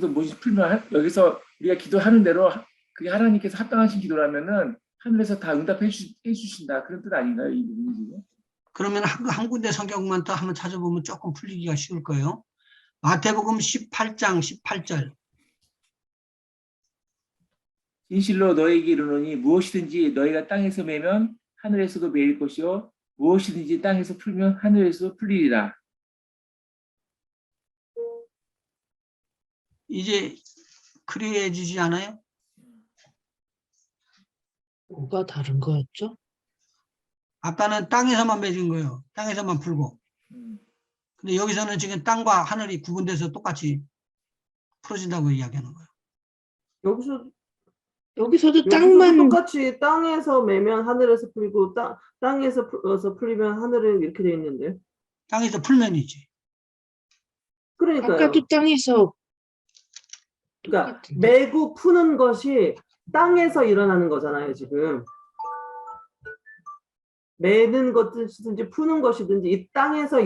무엇이 풀면 여기서 우리가 기도하는 대로 그게 하나님께서 합당하신 기도라면은 하늘에서 다 응답해 주신다 그런 뜻 아닌가요? 이 부분이 지금? 그러면 한 군데 성경만 또 한번 찾아보면 조금 풀리기가 쉬울 거예요. 마태복음 18장 18절. 진실로 너에게 이르노니 무엇이든지 너희가 땅에서 매면 하늘에서도 매일 것이요 무엇이든지 땅에서 풀면 하늘에서 풀리리라. 이제 그래야지지 않아요? 뭐가 다른 거였죠? 아까는 땅에서만 맺은 거예요. 땅에서만 풀고. 근데 여기서는 지금 땅과 하늘이 구분돼서 똑같이 풀어진다고 이야기하는 거예요. 여기서 여기서도 여기서도 땅만 똑같이 땅에서 매면 하늘에서 풀리고 땅에서 풀리면 하늘에 이렇게 돼 있는데. 땅에서 풀면이지. 그러니까요. 아까도 땅에서 그러니까 똑같은데. 매고 푸는 것이 땅에서 일어나는 거잖아요, 지금. 매는 것이든지 푸는 것이든지 이 땅에서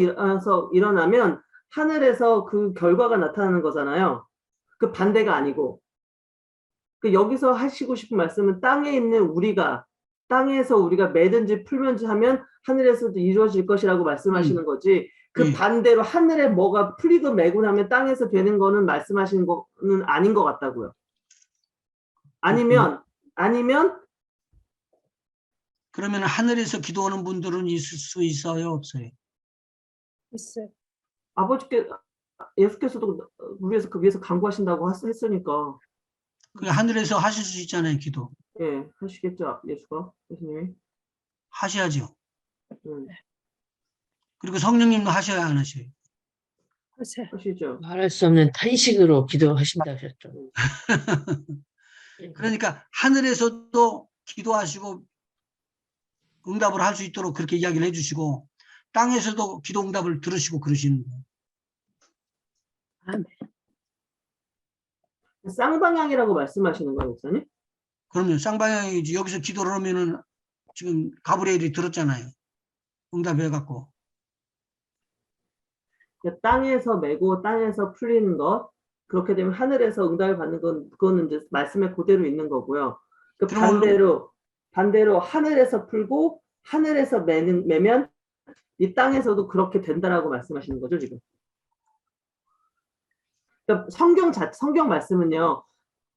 일어나면 하늘에서 그 결과가 나타나는 거잖아요. 그 반대가 아니고. 그 여기서 하시고 싶은 말씀은 땅에 있는 우리가 땅에서 우리가 매든지 풀든지 하면 하늘에서도 이루어질 것이라고 말씀하시는 거지. 그 반대로 하늘에 뭐가 풀리고 매고 나면 땅에서 되는 거는 말씀하시는 거는 아닌 것 같다고요. 아니면 그러면 하늘에서 기도하는 분들은 있을 수 있어요, 없어요? 있어요. 아버지께 예수께서도 우리에서 그 위해서 간구하신다고 했으니까 그 하늘에서 하실 수 있잖아요, 기도. 예 하시겠죠, 예수님이. 하셔야죠. 음, 그리고 성령님도 하셔야 안 하셔요. 하세요. 하시죠. 말할 수 없는 탄식으로 기도하신다 하셨죠. 그러니까 하늘에서도 기도하시고 응답을 할 수 있도록 그렇게 이야기를 해주시고 땅에서도 기도 응답을 들으시고 그러시는 거예요. 아멘. 쌍방향이라고 말씀하시는 거예요, 목사님? 그러면 쌍방향이지. 여기서 기도를 하면은 지금 가브리엘이 들었잖아요. 응답해갖고. 땅에서 매고 땅에서 풀리는 것, 그렇게 되면 하늘에서 응답을 받는 건 그거는 이제 말씀에 그대로 있는 거고요. 그 반대로 하늘에서 풀고 하늘에서 매면 이 땅에서도 그렇게 된다라고 말씀하시는 거죠, 지금. 그러니까 성경 말씀은요.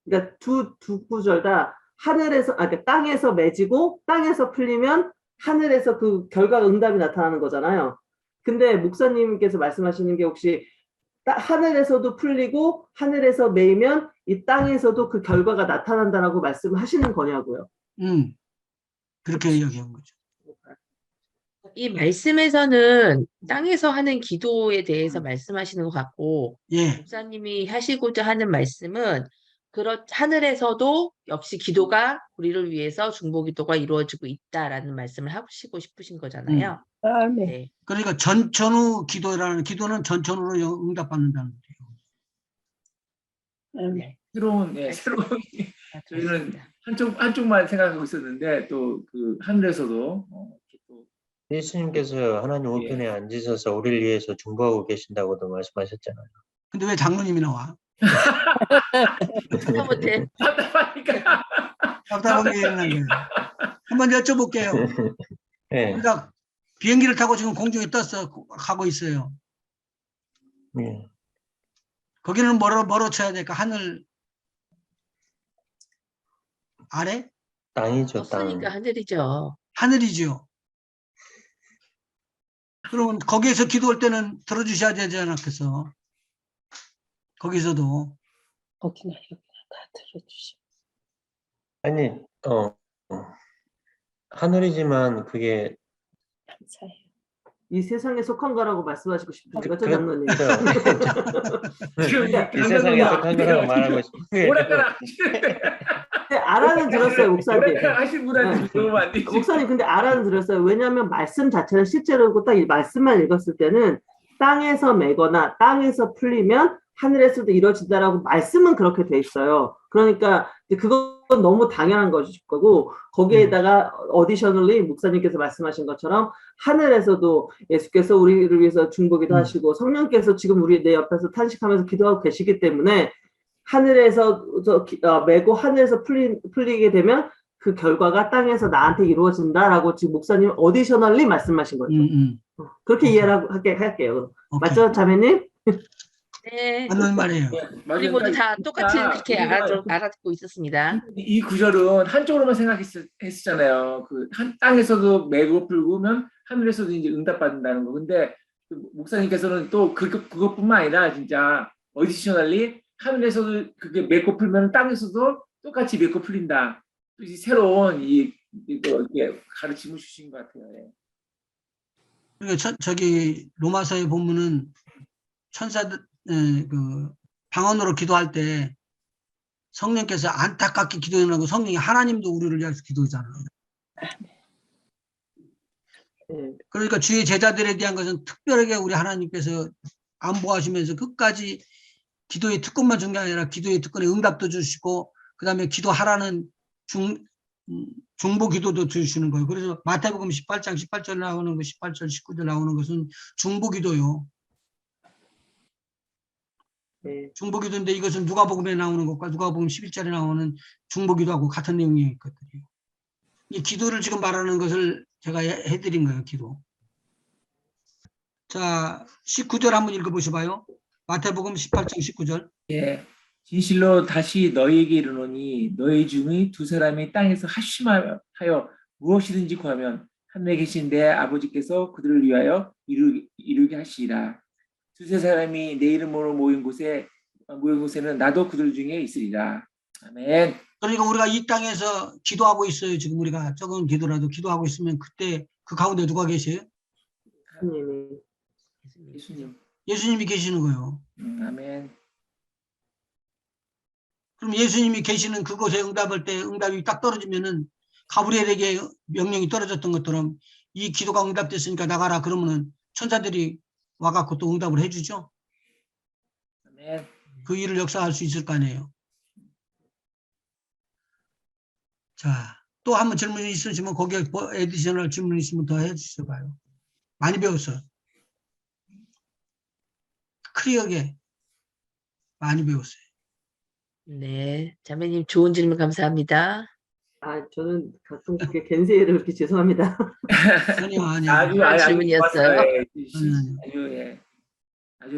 그러니까 두 구절 다 하늘에서 그러니까 땅에서 맺이고 땅에서 풀리면 하늘에서 그 결과 응답이 나타나는 거잖아요. 근데 목사님께서 말씀하시는 게 혹시 하늘에서도 풀리고 하늘에서 매이면 이 땅에서도 그 결과가 나타난다라고 말씀하시는 거냐고요. 그렇게 이야기한 거죠. 이 말씀에서는 땅에서 하는 기도에 대해서 말씀하시는 것 같고, 예, 목사님이 하시고자 하는 말씀은 하늘에서도 역시 기도가 우리를 위해서 중보기도가 이루어지고 있다라는 말씀을 하시고 싶으신 거잖아요. 아멘. 네. 그러니까 전천후 기도라는 기도는 전천후로 응답받는다는 거예요. 아멘. 네. 새로운 저희는 한쪽만 생각하고 있었는데 또 그 하늘에서도 또 예수님께서 하나님 우편에 앉으셔서 우리를 위해서 중보하고 계신다고도 말씀하셨잖아요. 근데 왜 장로님이 나와? 못해. 답답하니까 답답한 게 일어난 거예요. 한번 여쭤볼게요. 네. 그러니까 비행기를 타고 지금 공중에 가고 있어요. 네. 거기는 뭐로 쳐야 될까? 하늘 아래? 땅이죠, 땅. 떴으니까 하늘이죠. 하늘이죠. 그러면 거기에서 기도할 때는 들어주셔야 되지 않았겠어? 거기서도. 거기나 여기나 다 들어주시고. 아니, 하늘이지만 그게 감사해요. 이 세상에 속한 거라고 말씀하시고 싶은 거죠, 그래- 장로님? 지금 이 세상에 속한 거라고 말하고 싶은 오락가락 네, 알아는 들었어요, 목사님. 오락가락 하신 분한테 물어보면 안 되지. 목사님 근데 알아는 들었어요. 왜냐하면 말씀 자체는 실제로 딱 이 말씀만 읽었을 때는 땅에서 매거나 땅에서 풀리면 하늘에서도 이루어진다라고 말씀은 그렇게 돼 있어요. 그러니까 그건 너무 당연한 것일 거고 거기에다가 어디셔널리 목사님께서 말씀하신 것처럼 하늘에서도 예수께서 우리를 위해서 중보기도 하시고 성령께서 지금 우리 내 옆에서 탄식하면서 기도하고 계시기 때문에 하늘에서 매고 하늘에서 풀리게 되면 그 결과가 땅에서 나한테 이루어진다라고 지금 목사님 어디셔널리 말씀하신 거죠. 그렇게 이해를 할게요. 오케이. 맞죠, 자매님? 네. 맞는 말이에요. 우리 모두 다 똑같이 그렇게 알아듣고 있었습니다. 이 구절은 한쪽으로만 생각했었잖아요. 땅에서도 매고 풀고면 하늘에서도 이제 응답받는다는 거. 근데 목사님께서는 또 그것뿐만 아니라 진짜 어디셔널리 하늘에서도 그게 맺고 풀면 땅에서도 똑같이 맺고 풀린다. 또 이 새로운 이렇게 가르침을 주신 것 같아요. 그러니까 저기 로마서에 보면은 천사들 그 방언으로 기도할 때 성령께서 안타깝게 기도하고 성령이 하나님도 우리를 위해서 기도하잖아요. 예. 그러니까 주의 제자들에 대한 것은 특별하게 우리 하나님께서 안보하시면서 끝까지 기도의 특권만 준 게 아니라 기도의 특권에 응답도 주시고 그다음에 기도하라는 중보 기도도 주시는 거예요. 그래서 마태복음 18장 18절 나오는 거 18절 19절 나오는 것은 중보 기도요. 예. 중보 기도인데 이것은 누가복음에 나오는 것과 누가복음 11절에 나오는 중보 기도하고 같은 내용이 있거든요. 이 기도를 지금 말하는 것을 제가 해드린 거예요. 기도. 자, 19절 한번 읽어보셔봐요. 마태복음 18장 19절. 예. 진실로 다시 너희에게 이르노니 너희 중의 두 사람이 땅에서 합심하여 무엇이든지 구하면 하늘에 계신 내 아버지께서 그들을 위하여 이루게 하시리라. 두세 사람이 내 이름으로 모인 곳에는 나도 그들 중에 있으리라. 아멘. 그러니까 우리가 이 땅에서 기도하고 있어요. 지금 우리가 적은 기도라도 기도하고 있으면 그때 그 가운데 누가 계세요? 하나님이 예수님. 예수님이 계시는 거예요. 아멘. 그럼 예수님이 계시는 그곳에 응답할 때 응답이 딱 떨어지면은 가브리엘에게 명령이 떨어졌던 것처럼 이 기도가 응답됐으니까 나가라 그러면은 천사들이 와갖고 또 응답을 해주죠. 아멘. 그 일을 역사할 수 있을 거 아니에요. 자, 또 한번 질문이 있으시면 거기에 에디셔널 질문 있으면 더 해주셔봐요. 많이 배웠어요. 클리어하게 많이 배웠어요. 네, 자매님 좋은 질문 감사합니다. 저는 가끔 그렇게 겐세이를 그렇게 죄송합니다. 아니요. 그런 질문이었어요. 아주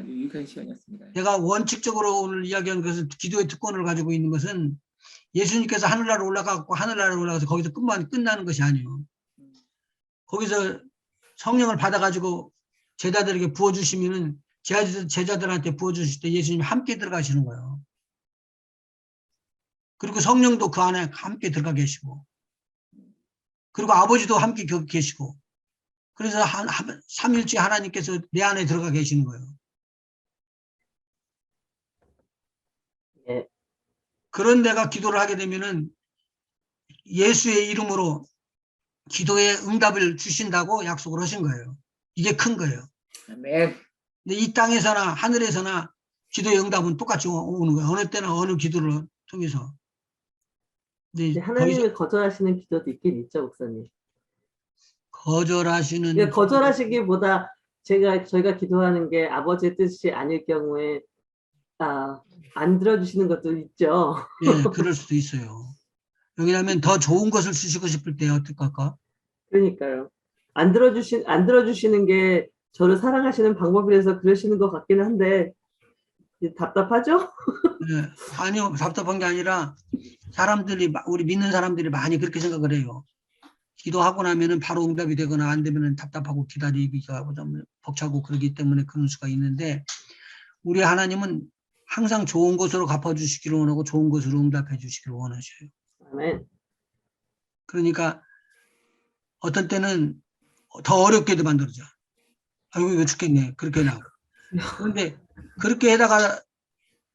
유익한 시간이었습니다. 제가 원칙적으로 오늘 이야기한 것은 기도의 특권을 가지고 있는 것은 예수님께서 하늘나라로 올라가고 하늘나라로 올라가서 거기서 끝나는 것이 아니에요. 거기서 성령을 받아가지고 제자들에게 부어주시면은 제자들한테 부어주실 때 예수님이 함께 들어가시는 거예요. 그리고 성령도 그 안에 함께 들어가 계시고 그리고 아버지도 함께 계시고 그래서 삼일째 하나님께서 내 안에 들어가 계시는 거예요. 예. 그런 데가 기도를 하게 되면은 예수의 이름으로 기도에 응답을 주신다고 약속을 하신 거예요. 이게 큰 거예요. 아멘. 근데 이 땅에서나 하늘에서나 기도의 응답은 똑같이 오는 거예요. 어느 때나 어느 기도를 통해서. 근데 하나님이 거절하시는 기도도 있긴 있죠, 목사님. 거절하시는 그러니까 거절하시기보다 저희가 기도하는 게 아버지의 뜻이 아닐 경우에 안 들어주시는 것도 있죠. 예, 그럴 수도 있어요. 왜냐하면 더 좋은 것을 주시고 싶을 때 어떡할까? 그러니까요. 안 들어주시는 게 저를 사랑하시는 방법이라서 그러시는 것 같긴 한데 답답하죠? 예, 아니요, 답답한 게 아니라 우리 믿는 사람들이 많이 그렇게 생각을 해요. 기도하고 나면은 바로 응답이 되거나 안 되면은 답답하고 기다리기가 좀 벅차고 그러기 때문에 그런 수가 있는데 우리 하나님은 항상 좋은 것으로 갚아주시기를 원하고 좋은 것으로 응답해 주시기를 원하셔요. 아멘. 그러니까 어떤 때는 더 어렵게도 만들어져. 아이고 이거 죽겠네. 그렇게 나고. 그런데 그렇게 해다가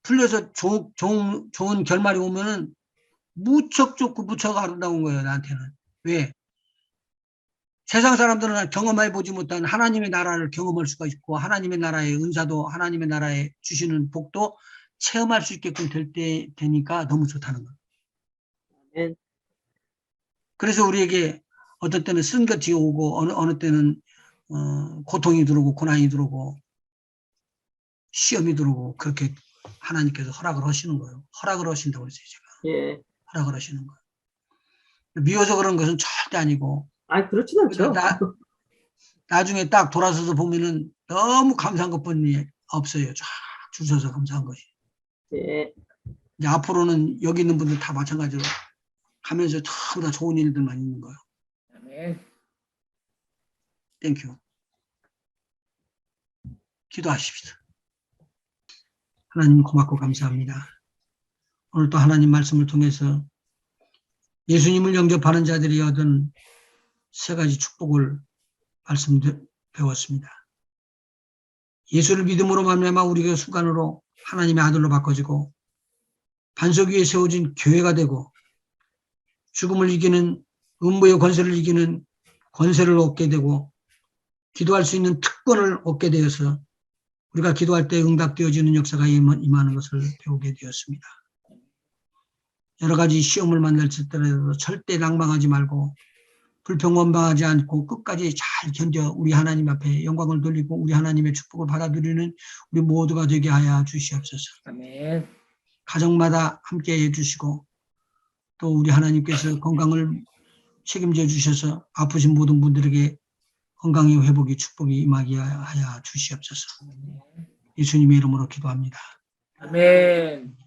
풀려서 좋은 결말이 오면은 무척 좋고 무척 아름다운 거예요. 나한테는. 왜? 세상 사람들은 경험해 보지 못한 하나님의 나라를 경험할 수가 있고 하나님의 나라의 은사도 하나님의 나라에 주시는 복도 체험할 수 있게끔 되니까 너무 좋다는 거예요. 아멘. 그래서 우리에게 어떤 때는 쓴 것이 오고 어느 때는 고통이 들어오고 고난이 들어오고 시험이 들어오고 그렇게 하나님께서 허락을 하시는 거예요. 허락을 하신다고 그랬어요. 제가. 예. 허락을 하시는 거예요. 미워서 그런 것은 절대 아니고 그렇진 않죠. 나중에 딱 돌아서서 보면은 너무 감사한 것뿐이 없어요. 쫙 줄 서서 감사한 것이. 예. 이제 앞으로는 여기 있는 분들 다 마찬가지로 가면서 전부 다 좋은 일들만 있는 거예요. 아멘. 땡큐. 기도하십시다. 하나님 고맙고 감사합니다. 오늘 또 하나님 말씀을 통해서 예수님을 영접하는 자들이 얻은 세 가지 축복을 배웠습니다. 예수를 믿음으로 말미암아 우리가 순간으로 하나님의 아들로 바꿔지고 반석 위에 세워진 교회가 되고 죽음을 이기는 음부의 권세를 이기는 권세를 얻게 되고 기도할 수 있는 특권을 얻게 되어서 우리가 기도할 때 응답되어지는 역사가 임하는 것을 배우게 되었습니다. 여러 가지 시험을 만날지라도 절대 낭망하지 말고 불평원방하지 않고 끝까지 잘 견뎌 우리 하나님 앞에 영광을 돌리고 우리 하나님의 축복을 받아들이는 우리 모두가 되게 하여 주시옵소서. 아멘. 가정마다 함께 해주시고 또 우리 하나님께서 건강을 책임져 주셔서 아프신 모든 분들에게 건강의 회복이 축복이 임하게 하여 주시옵소서. 예수님의 이름으로 기도합니다. 아멘.